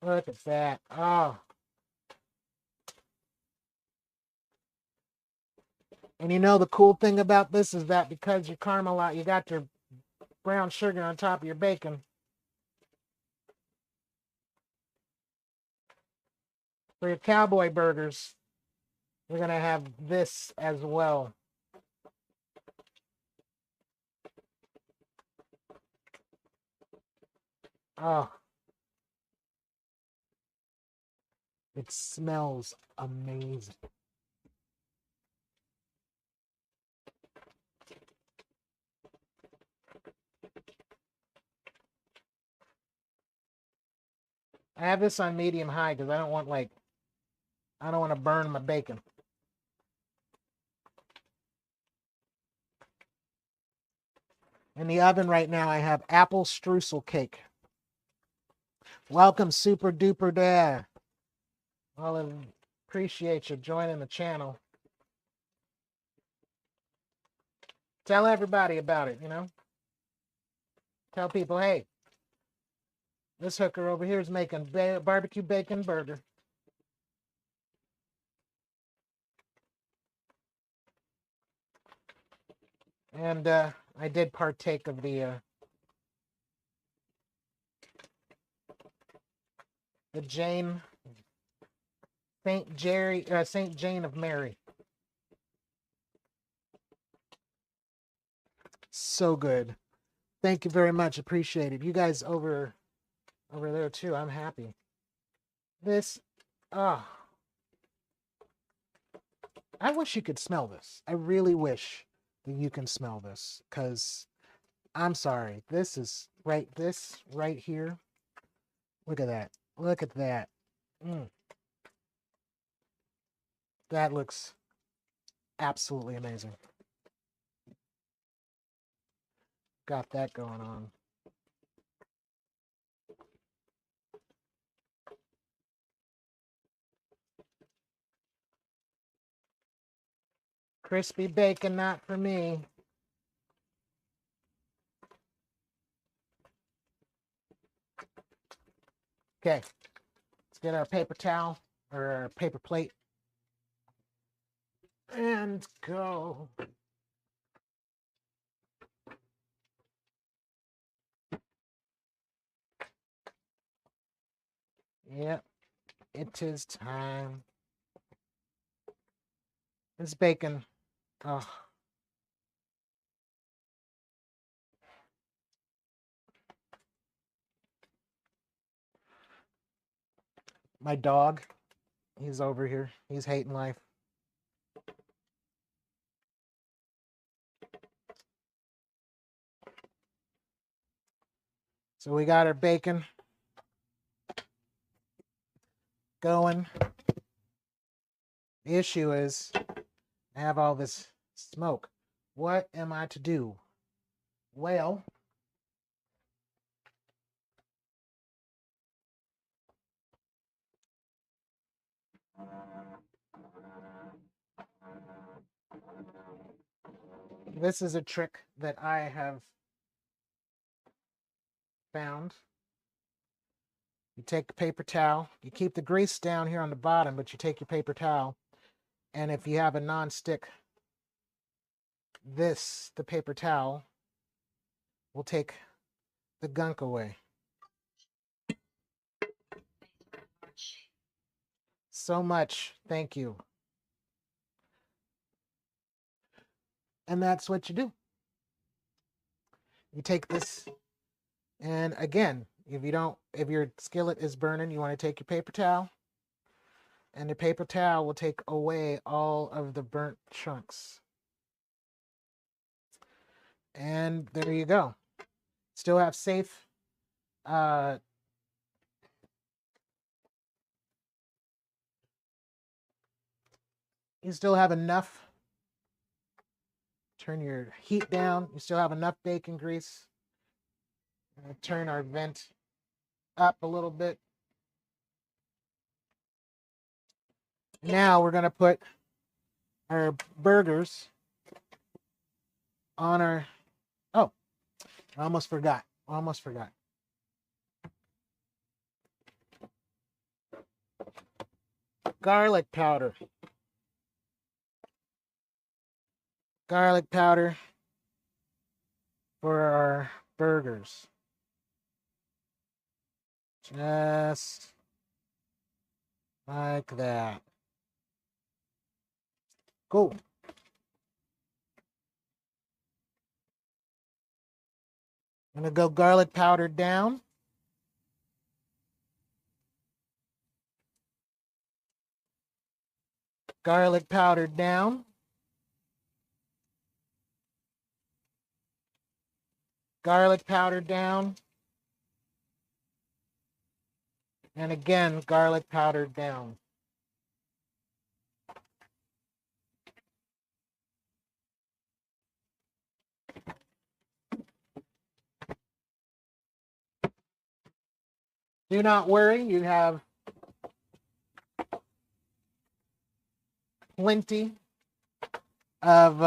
Look at that. Oh. And you know the cool thing about this is that because you caramelize, you got your brown sugar on top of your bacon. For your cowboy burgers, you're going to have this as well. Oh. It smells amazing. I have this on medium high because I don't want to burn my bacon. In the oven right now, I have apple streusel cake. Welcome, Super Duper Dad. Well, I appreciate you joining the channel. Tell everybody about it, you know. Tell people, hey, this hooker over here is making barbecue bacon burger. And I did partake of the Jane Saint Jane of Mary. So good. Thank you very much. Appreciate it. You guys over there too. I'm happy. This, I wish you could smell this. I really wish that you can smell this, because I'm sorry. This right here. Look at that. Look at that. That looks absolutely amazing. Got that going on. Crispy bacon, not for me. Okay, let's get our paper towel or our paper plate and go. Yep, it is time. This bacon, oh, my dog, he's over here. He's hating life. So we got our bacon going. The issue is I have all this smoke. What am I to do? Well, this is a trick that I have found. You take a paper towel, you keep the grease down here on the bottom, but you take your paper towel, and if you have a non-stick, the paper towel, will take the gunk away. So much, thank you. And that's what you do. You take this, and again, if your skillet is burning, you want to take your paper towel, and the paper towel will take away all of the burnt chunks. And there you go. Still have safe you still have enough. Turn your heat down. You still have enough bacon grease. Turn our vent up a little bit. Now we're going to put our burgers on our... Oh, I almost forgot. Garlic powder. Garlic powder for our burgers. Just like that. Cool. I'm going to go garlic powder down. Garlic powder down. Garlic powder down. And again, garlic powder down. Do not worry, you have plenty of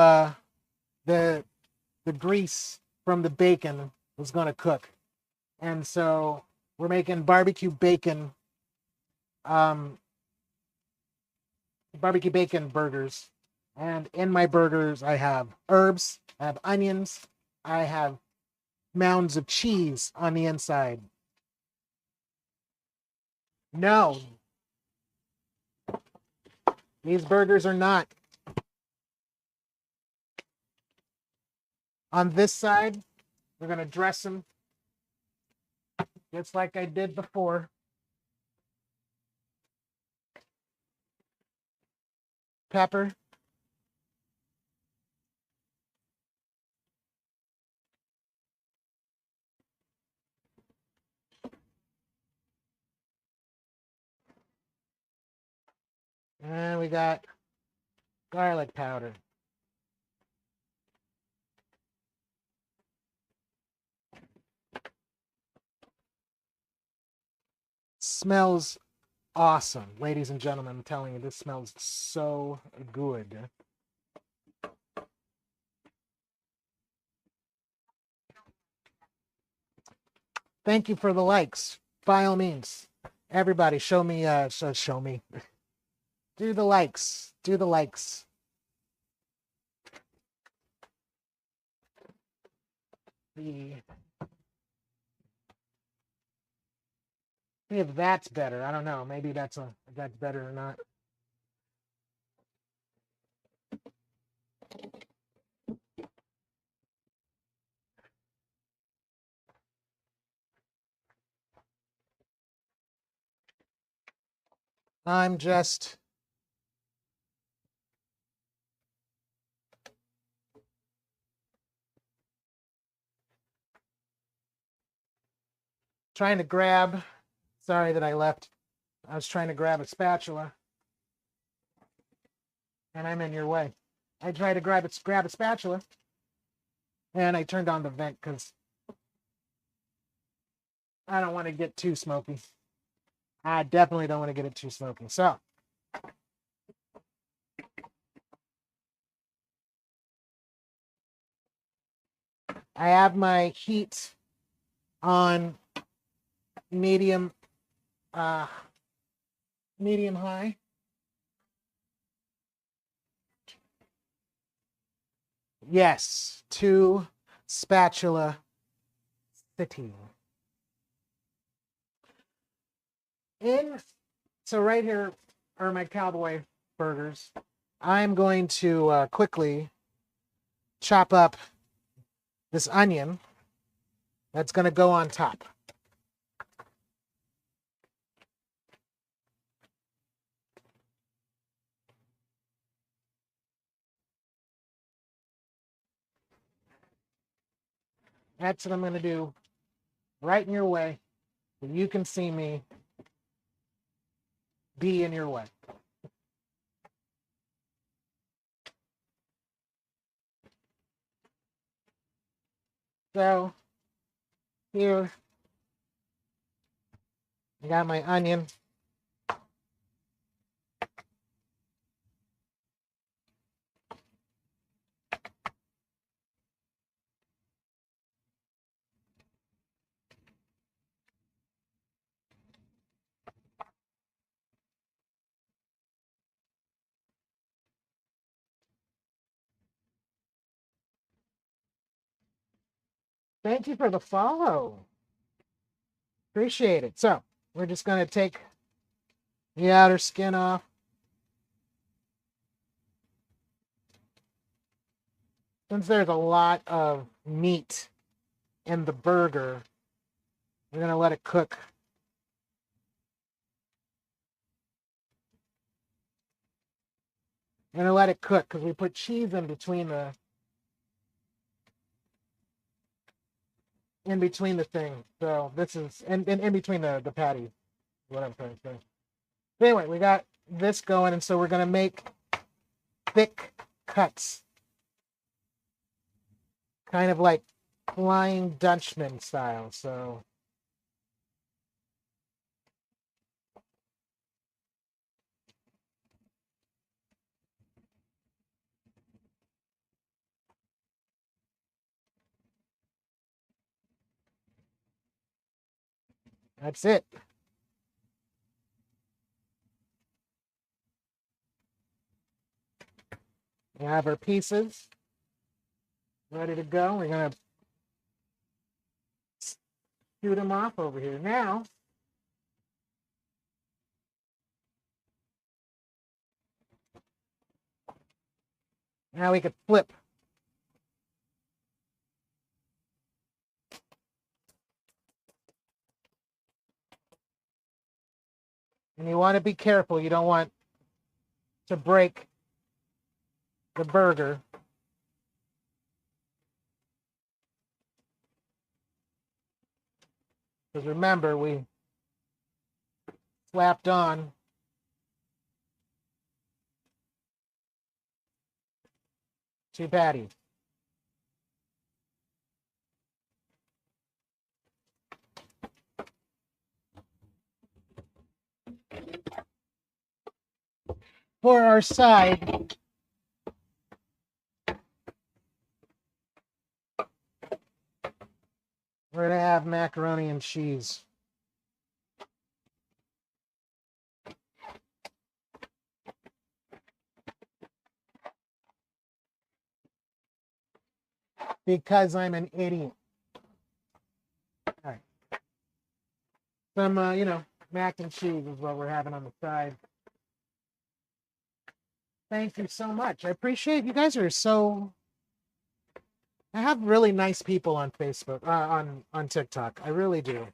the grease from the bacon was going to cook. And so we're making barbecue bacon burgers. And in my burgers, I have herbs, I have onions, I have mounds of cheese on the inside. No, these burgers are not. On this side, we're going to dress them just like I did before. Pepper. And we got garlic powder. Smells awesome, ladies and gentlemen. I'm telling you, this smells so good. Thank you for the likes. By all means, everybody, show me. Show me. Do the likes. Do the likes. See if that's better. I don't know. Maybe that's better or not. I'm just trying to grab. Sorry that I left. I was trying to grab a spatula, and I'm in your way. I tried to grab a spatula, and I turned on the vent because I don't want to get too smoky. I definitely don't want to get it too smoky. So I have my heat on medium high. Yes, 2 spatula sitting. So right here are my cowboy burgers. I'm going to quickly chop up this onion that's going to go on top. That's what I'm going to do right in your way so you can see me be in your way. So here, I got my onion. Thank you for the follow. Appreciate it. So we're just going to take the outer skin off. Since there's a lot of meat in the burger, we're going to let it cook. We're going to let it cook because we put cheese in between the thing. So this is in between the patties, what I'm trying to say. Anyway, we got this going, and so we're going to make thick cuts. Kind of like Flying Dutchman style. So that's it. We have our pieces ready to go. We're going to shoot them off over here. Now we could flip. And you want to be careful. You don't want to break the burger. Because remember, we slapped on two patties. For our side, we're going to have macaroni and cheese. Because I'm an idiot. All right. Some, mac and cheese is what we're having on the side. Thank you so much. I appreciate you guys are so. I have really nice people on Facebook, on TikTok. I really do.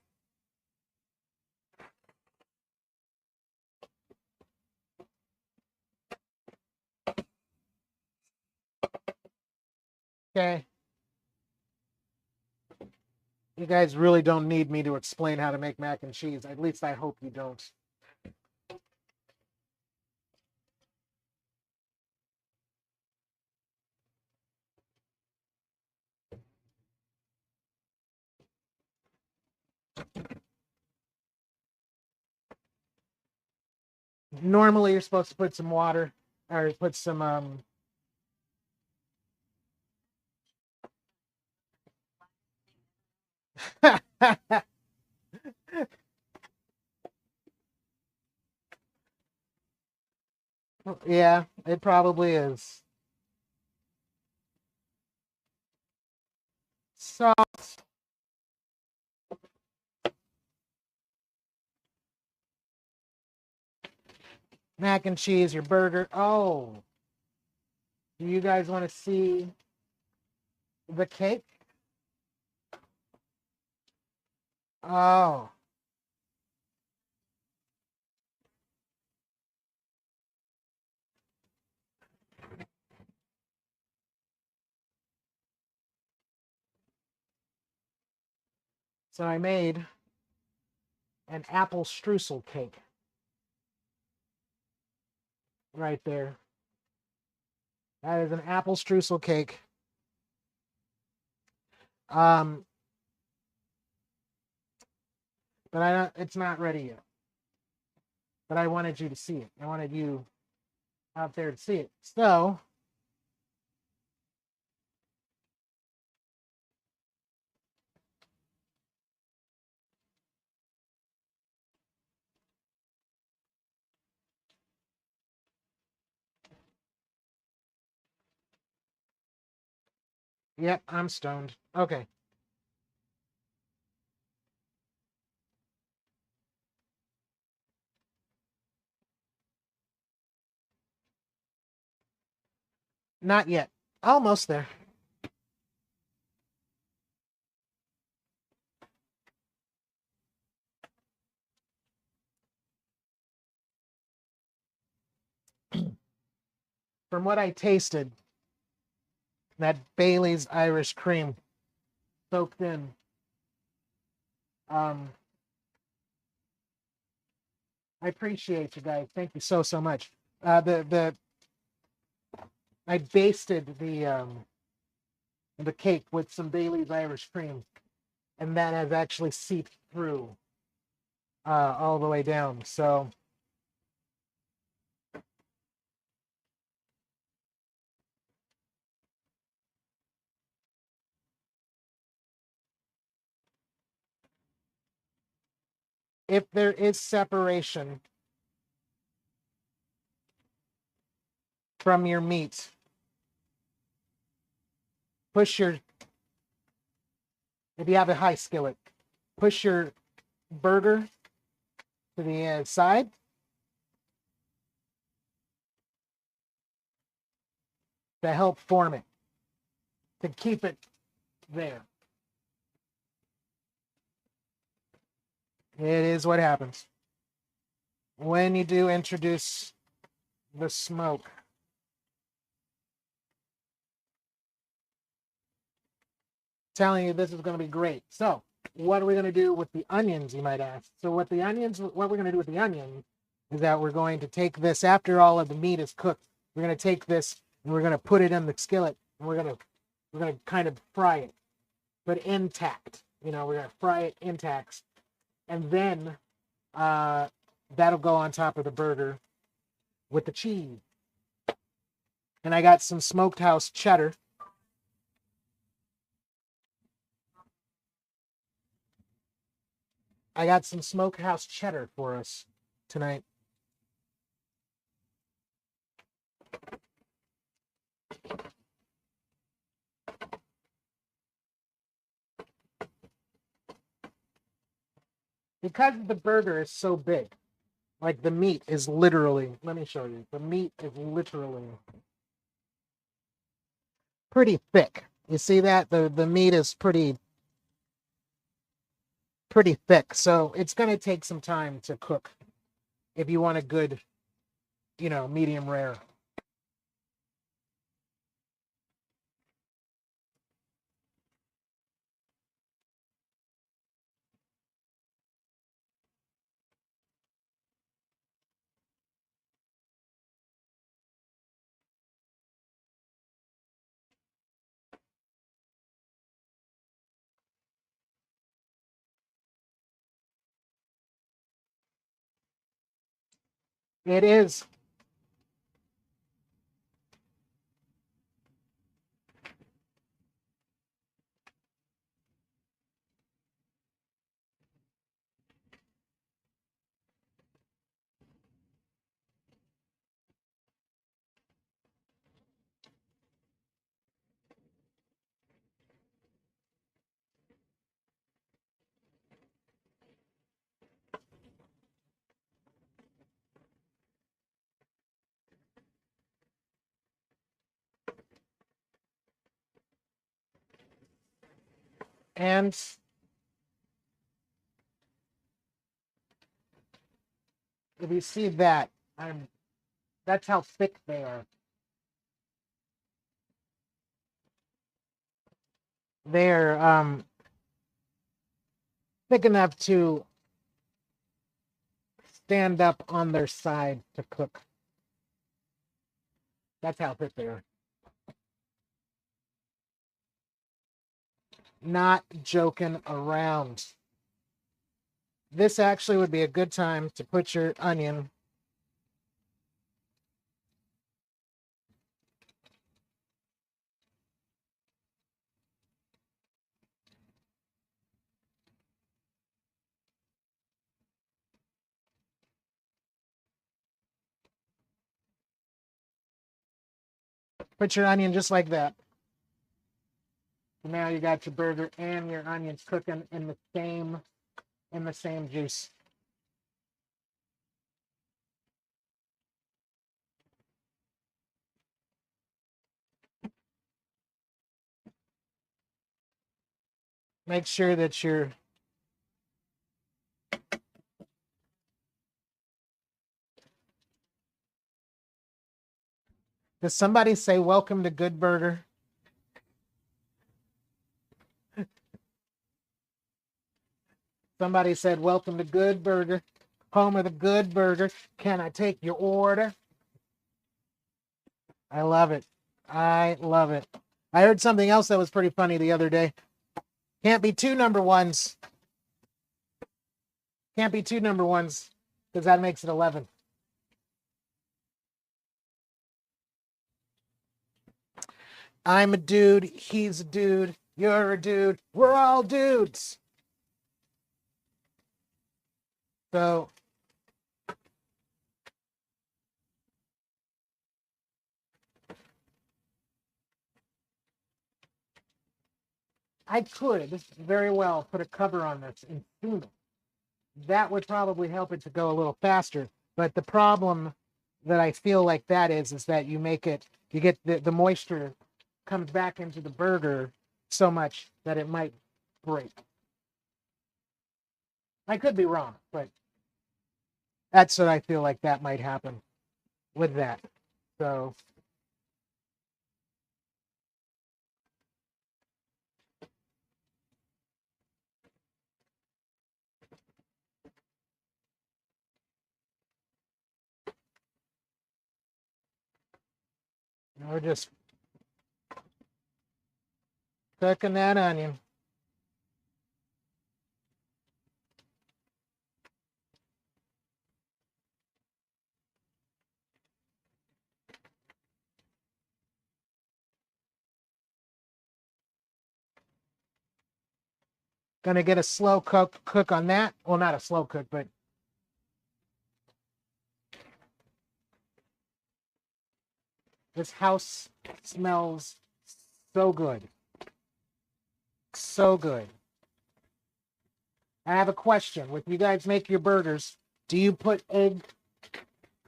Okay. You guys really don't need me to explain how to make mac and cheese. At least I hope you don't. Normally, you're supposed to put some water or put some yeah, it probably is. Salt. Mac and cheese, your burger. Oh, do you guys want to see the cake? Oh, so I made an apple streusel cake right there. That is an apple streusel cake. Um, but it's not ready yet. But I wanted you to see it. I wanted you out there to see it. So, yep, I'm stoned. Okay. Not yet. Almost there. From what I tasted, that Bailey's Irish cream soaked in. Um, I appreciate you guys. Thank you so much. The I basted the cake with some Bailey's Irish cream, and that has actually seeped through all the way down. So if there is separation from your meat, push your, if you have a high skillet, push your burger to the side. To help form it, to keep it there. It is what happens when you do introduce the smoke. Telling you this is going to be great. So, what are we going to do with the onions, you might ask? So, what we're going to do with the onions is that we're going to take this after all of the meat is cooked. We're going to take this and we're going to put it in the skillet and we're going to kind of fry it, but intact. We're going to fry it intact, and then that'll go on top of the burger with the cheese. And I got some smoked house cheddar. I got some smokehouse cheddar for us tonight. Because the burger is so big, like the meat is literally, let me show you. The meat is literally pretty thick. You see that? The meat is pretty thick. So it's going to take some time to cook if you want a good, medium rare. It is. And if you see that, that's how thick they are. They're thick enough to stand up on their side to cook. That's how thick they are. Not joking around. This actually would be a good time to put your onion. Put your onion just like that. Now you got your burger and your onions cooking in the same juice. Make sure that you're Does somebody say welcome to Good Burger? Somebody said welcome to Good Burger, home of the Good Burger. Can I take your order? I love it. I love it. I heard something else that was pretty funny the other day. Can't be two number ones. Can't be two number ones because that makes it 11. I'm a dude. He's a dude. You're a dude. We're all dudes. So I could very well put a cover on this and steam it. That would probably help it to go a little faster. But the problem that I feel like that is that you get the moisture comes back into the burger so much that it might break. I could be wrong, but that's what I feel like that might happen with that. So we're just cooking that onion. Gonna get a slow cook on that. Well, not a slow cook, but this house smells so good. So good. I have a question. When you guys make your burgers, do you put egg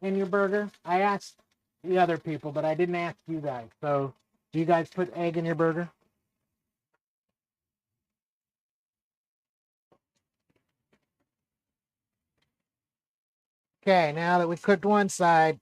in your burger? I asked the other people, but I didn't ask you guys. So, do you guys put egg in your burger? Okay, now that we cooked one side,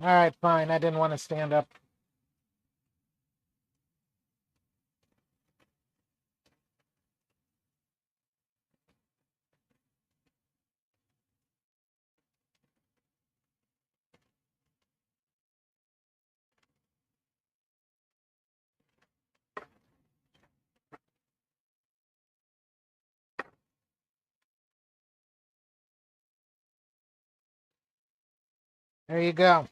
all right, fine. I didn't want to stand up. There you go.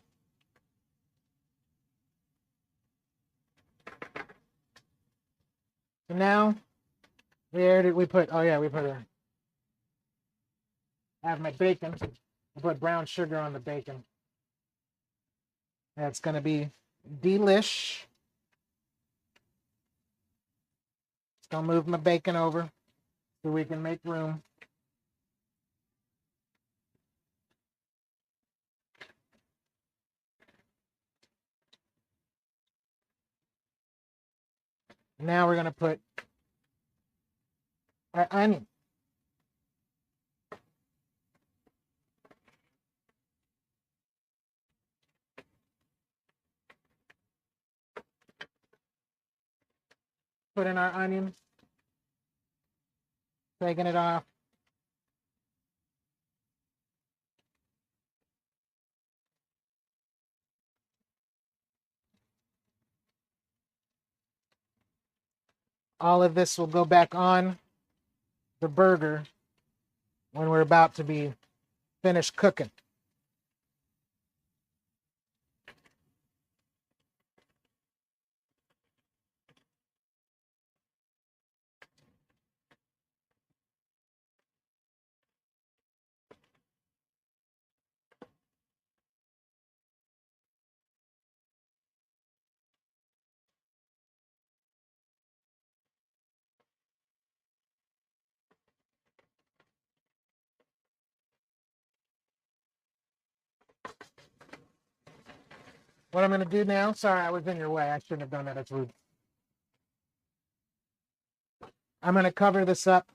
So now, where did we put? Oh yeah, we put a. I have my bacon. I put brown sugar on the bacon. That's gonna be delish. Just gonna move my bacon over so we can make room. Now we're gonna put our onion. Put in our onion. Taking it off. All of this will go back on the burger when we're about to be finished cooking. What I'm going to do now, sorry, I was in your way. I shouldn't have done that. That's rude. I'm going to cover this up.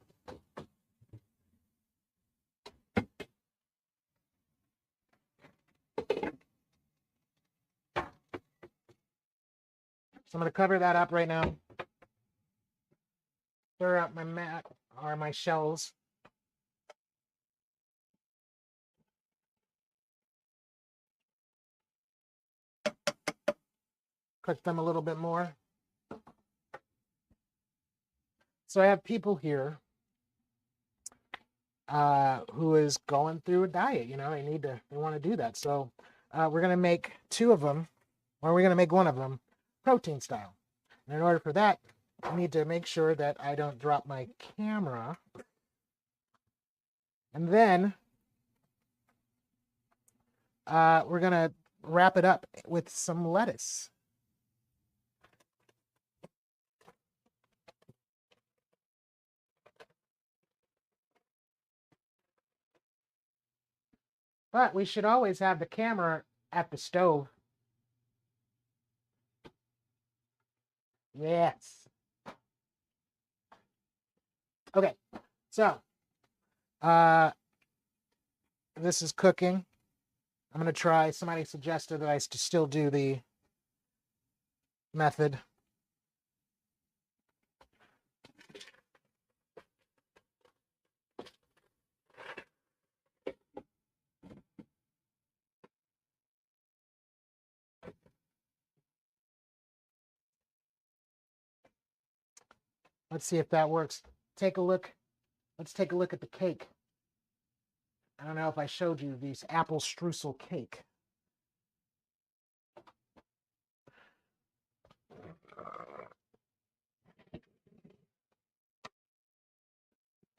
So I'm going to cover that up right now. Stir up my mat or my shells. Cook them a little bit more. So I have people here who is going through a diet. They want to do that. So we're going to make two of them, or we're going to make one of them protein style. And in order for that, I need to make sure that I don't drop my camera. And then we're going to wrap it up with some lettuce. But we should always have the camera at the stove. Yes. Okay, so this is cooking. I'm going to try. Somebody suggested that I still do the method. Let's see if that works. Take a look. Let's take a look at the cake. I don't know if I showed you these apple streusel cake.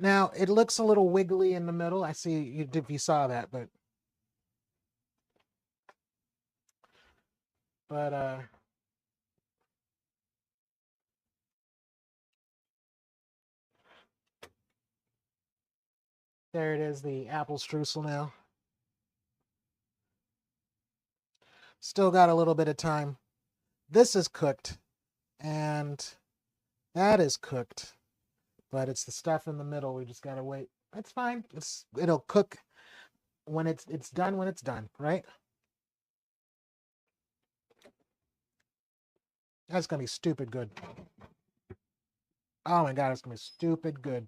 Now, it looks a little wiggly in the middle. I see you if you saw that, but there it is, the apple streusel now. Still got a little bit of time. This is cooked, and that is cooked, but it's the stuff in the middle. We just gotta wait. That's fine. It'll cook when it's done when it's done, right? That's gonna be stupid good. Oh my god, it's gonna be stupid good.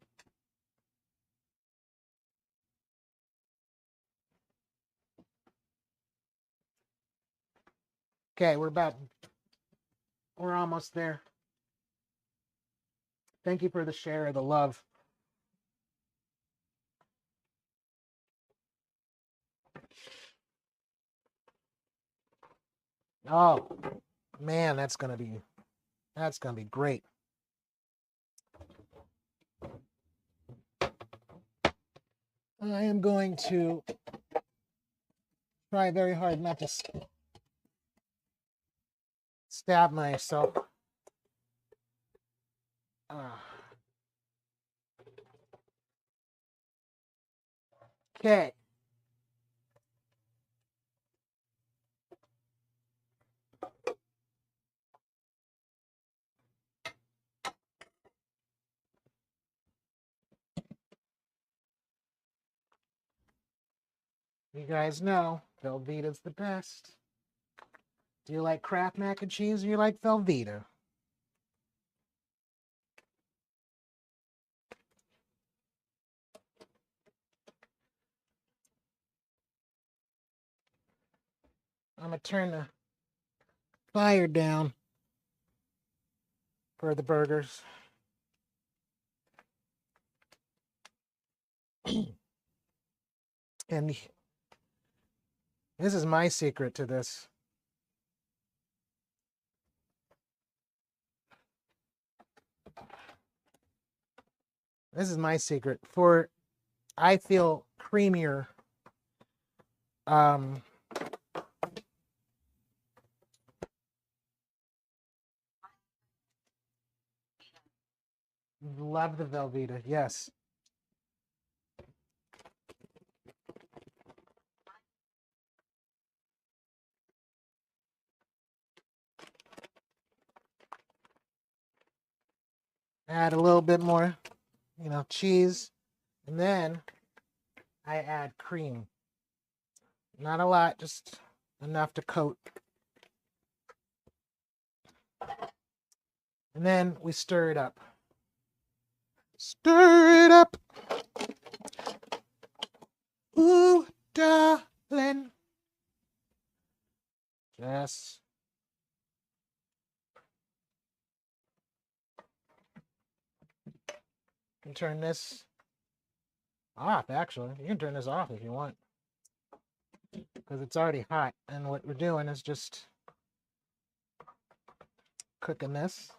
Okay, we're almost there. Thank you for the share of the love. Oh man, that's gonna be great. I am going to try very hard not to stab myself. Okay. You guys know Velveeta's the best. Do you like Kraft mac and cheese or you like Velveeta? I'm going to turn the fire down for the burgers. And this is my secret to this. This is my secret. I feel creamier. Love the Velveeta, yes. Add a little bit more, cheese. And then I add cream. Not a lot, just enough to coat. And then we stir it up. Stir it up. Ooh, darling. Yes. You can turn this off, actually. You can turn this off if you want. Because it's already hot. And what we're doing is just cooking this.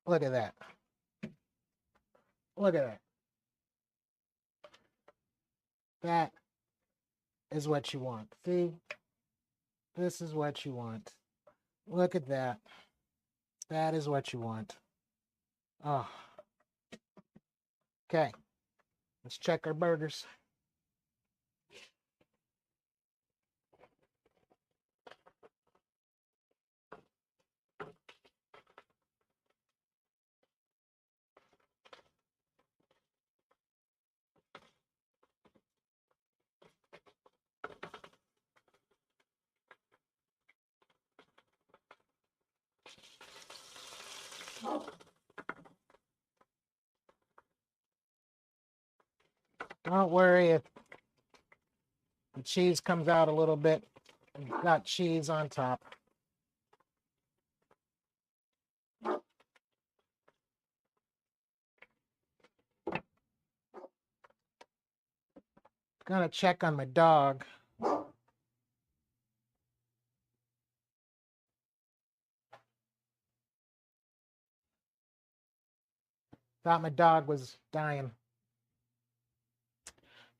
Look at that. Look at that. That is what you want. See? This is what you want. Look at that. That is what you want. Oh. Okay. Let's check our burgers. Don't worry if the cheese comes out a little bit. We've got cheese on top. Gonna check on my dog. Thought my dog was dying.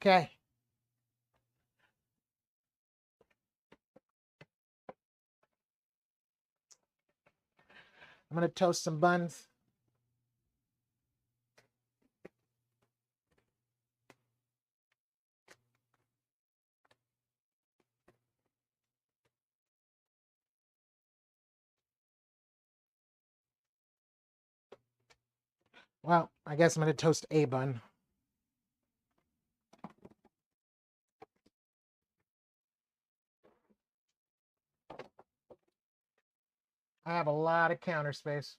Okay. I'm gonna toast some buns. Well, I guess I'm gonna toast a bun. I have a lot of counter space.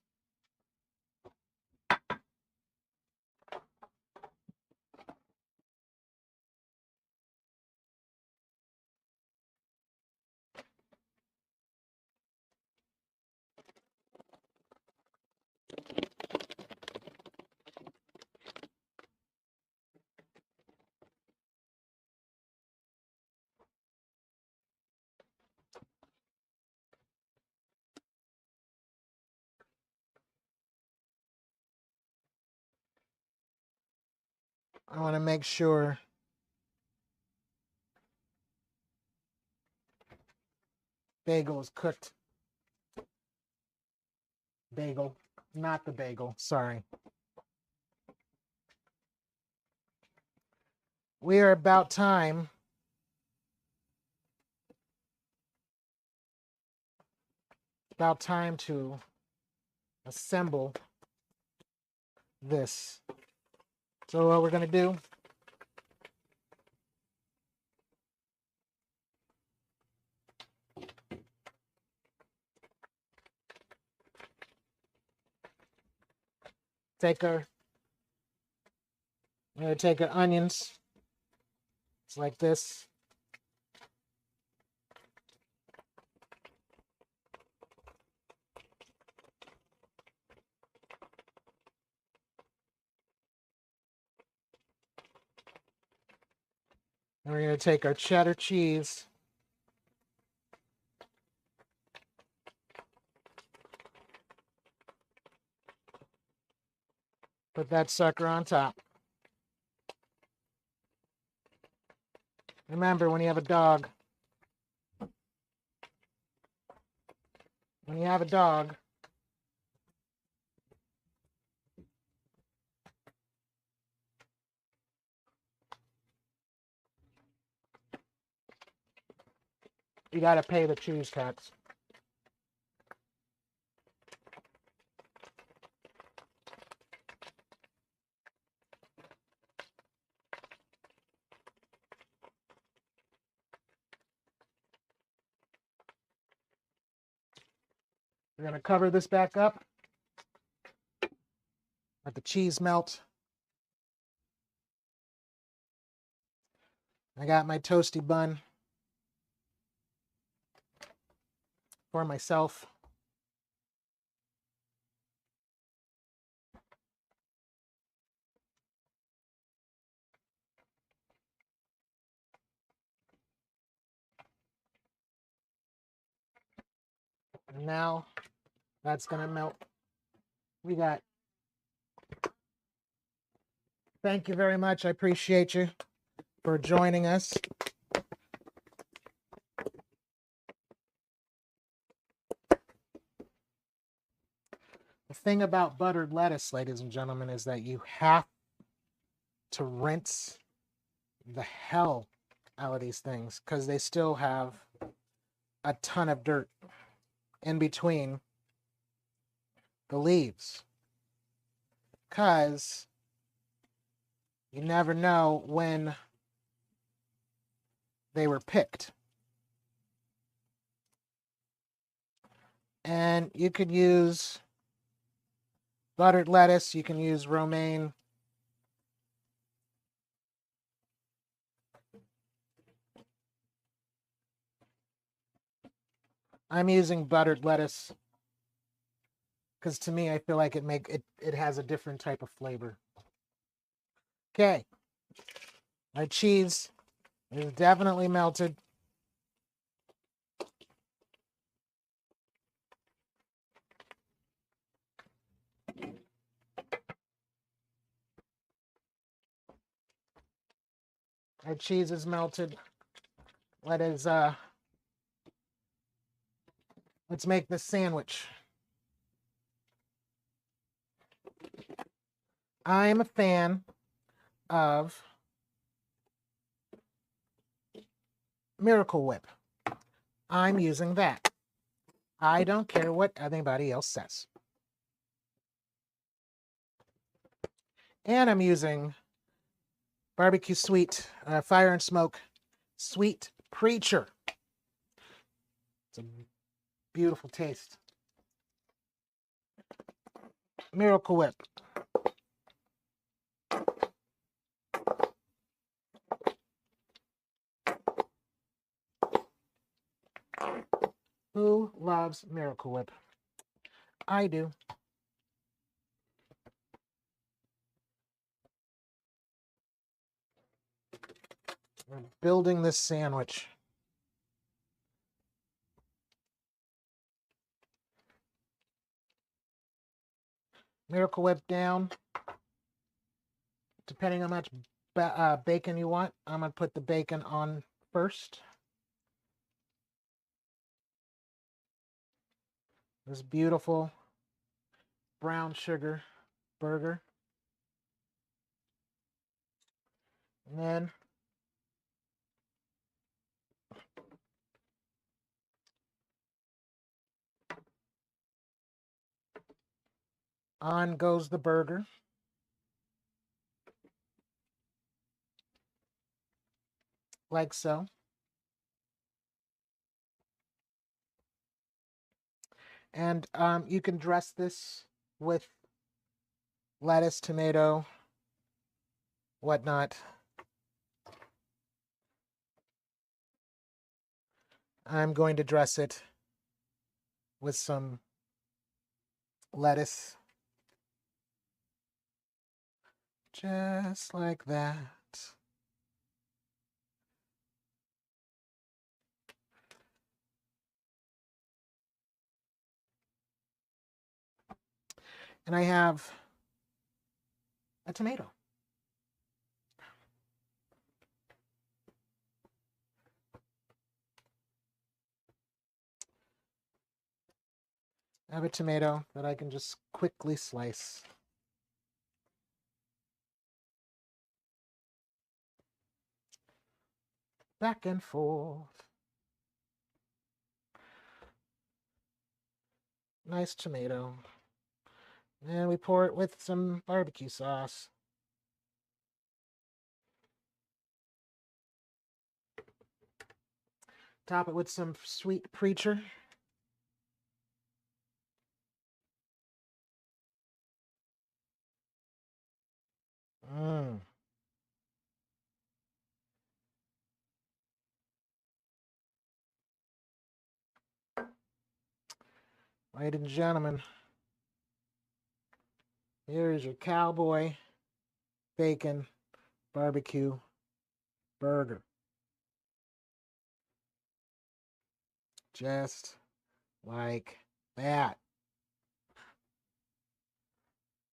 I want to make sure bagel is cooked. Bagel, not the bagel. Sorry. We are about time to assemble this. So what we're gonna do, I'm gonna take our onions. It's like this. And we're gonna take our cheddar cheese. Put that sucker on top. Remember, when you have a dog, you gotta pay the cheese tax. We're gonna cover this back up. Let the cheese melt. I got my toasty bun for myself. And now that's gonna melt. Thank you very much. I appreciate you for joining us. The thing about buttered lettuce, ladies and gentlemen, is that you have to rinse the hell out of these things because they still have a ton of dirt in between the leaves. Because you never know when they were picked. And you could use buttered lettuce, you can use romaine. I'm using buttered lettuce because to me I feel like it has a different type of flavor. Okay. My cheese It's definitely melted. Our cheese is melted. Let's make this sandwich. I am a fan of Miracle Whip. I'm using that. I don't care what anybody else says. And I'm using barbecue sweet, fire and smoke, sweet preacher. It's a beautiful taste. Miracle Whip. Who loves Miracle Whip? I do. We're building this sandwich. Miracle Whip down. Depending on how much bacon you want, I'm going to put the bacon on first. This beautiful brown sugar burger. And then on goes the burger. Like so. And you can dress this with lettuce, tomato, whatnot. I'm going to dress it with some lettuce. Just like that. And I have a tomato. I have a tomato that I can just quickly slice. Back and forth. Nice tomato. And we pour it with some barbecue sauce. Top it with some sweet preacher. Mmm. Ladies and gentlemen, here is your cowboy bacon barbecue burger. Just like that.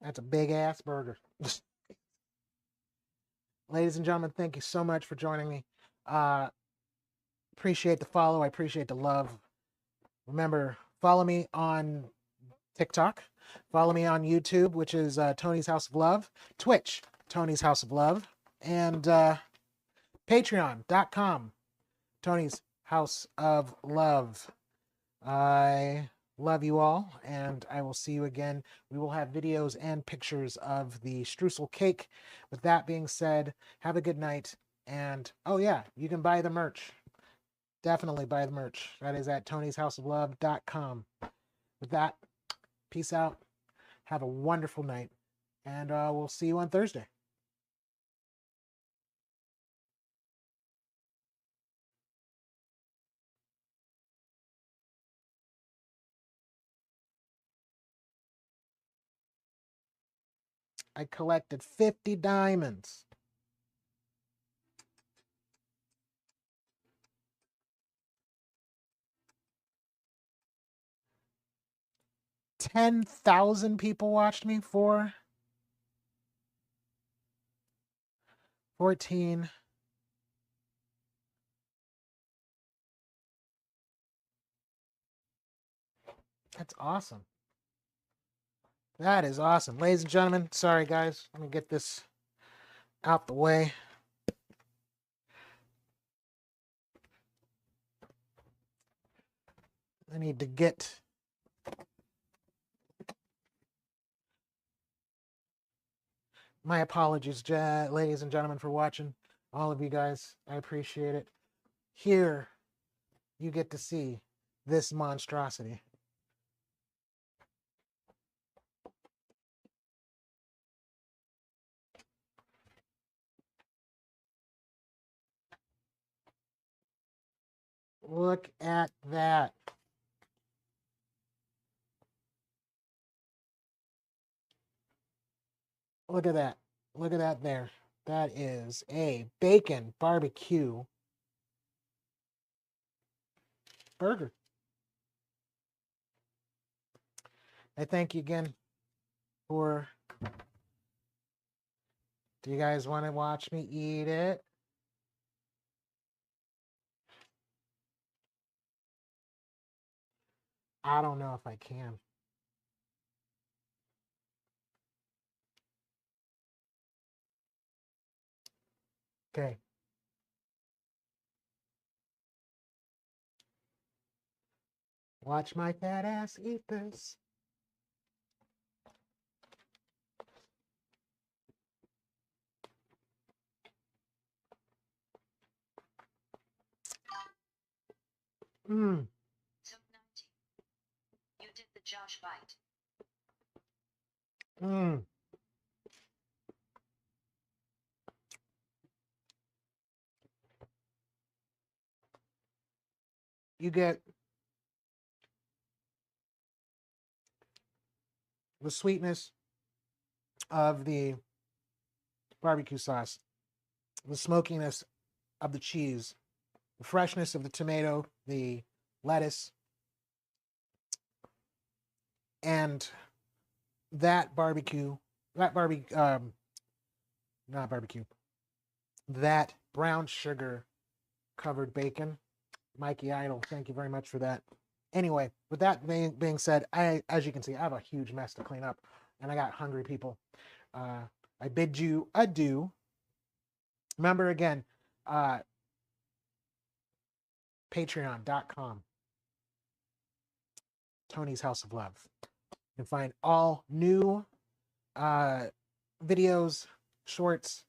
That's a big ass burger. Ladies and gentlemen, thank you so much for joining me. Appreciate the follow. I appreciate the love. Remember, follow me on TikTok. Follow me on YouTube, which is Tony's House of Love. Twitch, Tony's House of Love. And Patreon.com, Tony's House of Love. I love you all, and I will see you again. We will have videos and pictures of the streusel cake. With that being said, have a good night. And, oh yeah, you can buy the merch. Definitely buy the merch. That is at Tony'sHouseOfLove.com. With that, peace out. Have a wonderful night. And we'll see you on Thursday. I collected 50 diamonds. 10,000 people watched me. 14. That's awesome. That is awesome. Ladies and gentlemen, sorry guys. Let me get this out the way. I need to get my apologies, ladies and gentlemen, for watching. All of you guys, I appreciate it. Here, you get to see this monstrosity. Look at that. Look at that. Look at that there. That is a bacon barbecue burger. I thank you again for... Do you guys want to watch me eat it? I don't know if I can. Okay. Watch my fat ass eat this. Mmm. So 90. You did the Josh bite. Mmm. You get the sweetness of the barbecue sauce, the smokiness of the cheese, the freshness of the tomato, the lettuce, and that brown sugar covered bacon. Mikey Idol, thank you very much for that. Anyway, with that being said, as you can see, I have a huge mess to clean up, and I got hungry people. I bid you adieu. Remember again, patreon.com, Tony's House of Love. You can find all new videos, shorts,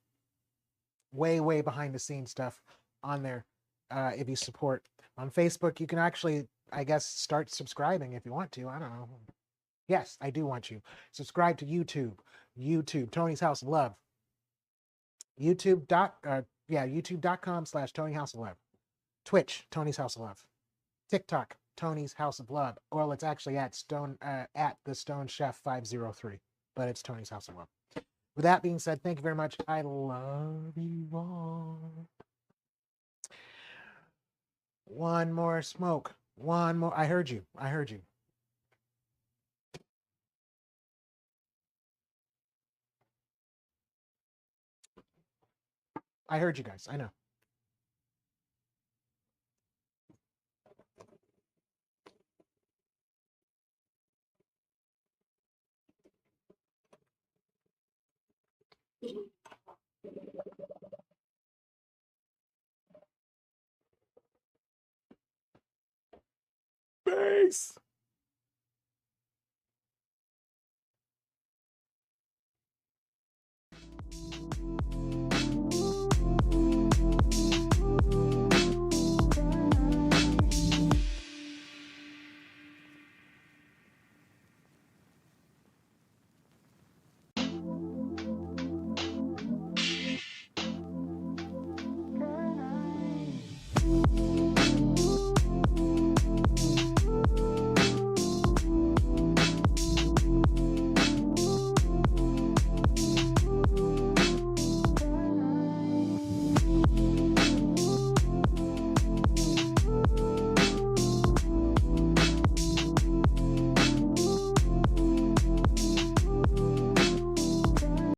way behind the scenes stuff on there if you support. On Facebook, you can actually, I guess, start subscribing if you want to. I don't know. Yes, I do want you. Subscribe to YouTube, Tony's House of Love. YouTube.com/Tony House of Love. Twitch, Tony's House of Love. TikTok, Tony's House of Love. Well, it's actually at the Stone Chef 503, but it's Tony's House of Love. With that being said, thank you very much. I love you all. One more smoke. One more. I heard you. I heard you. I heard you guys. I know. Peace.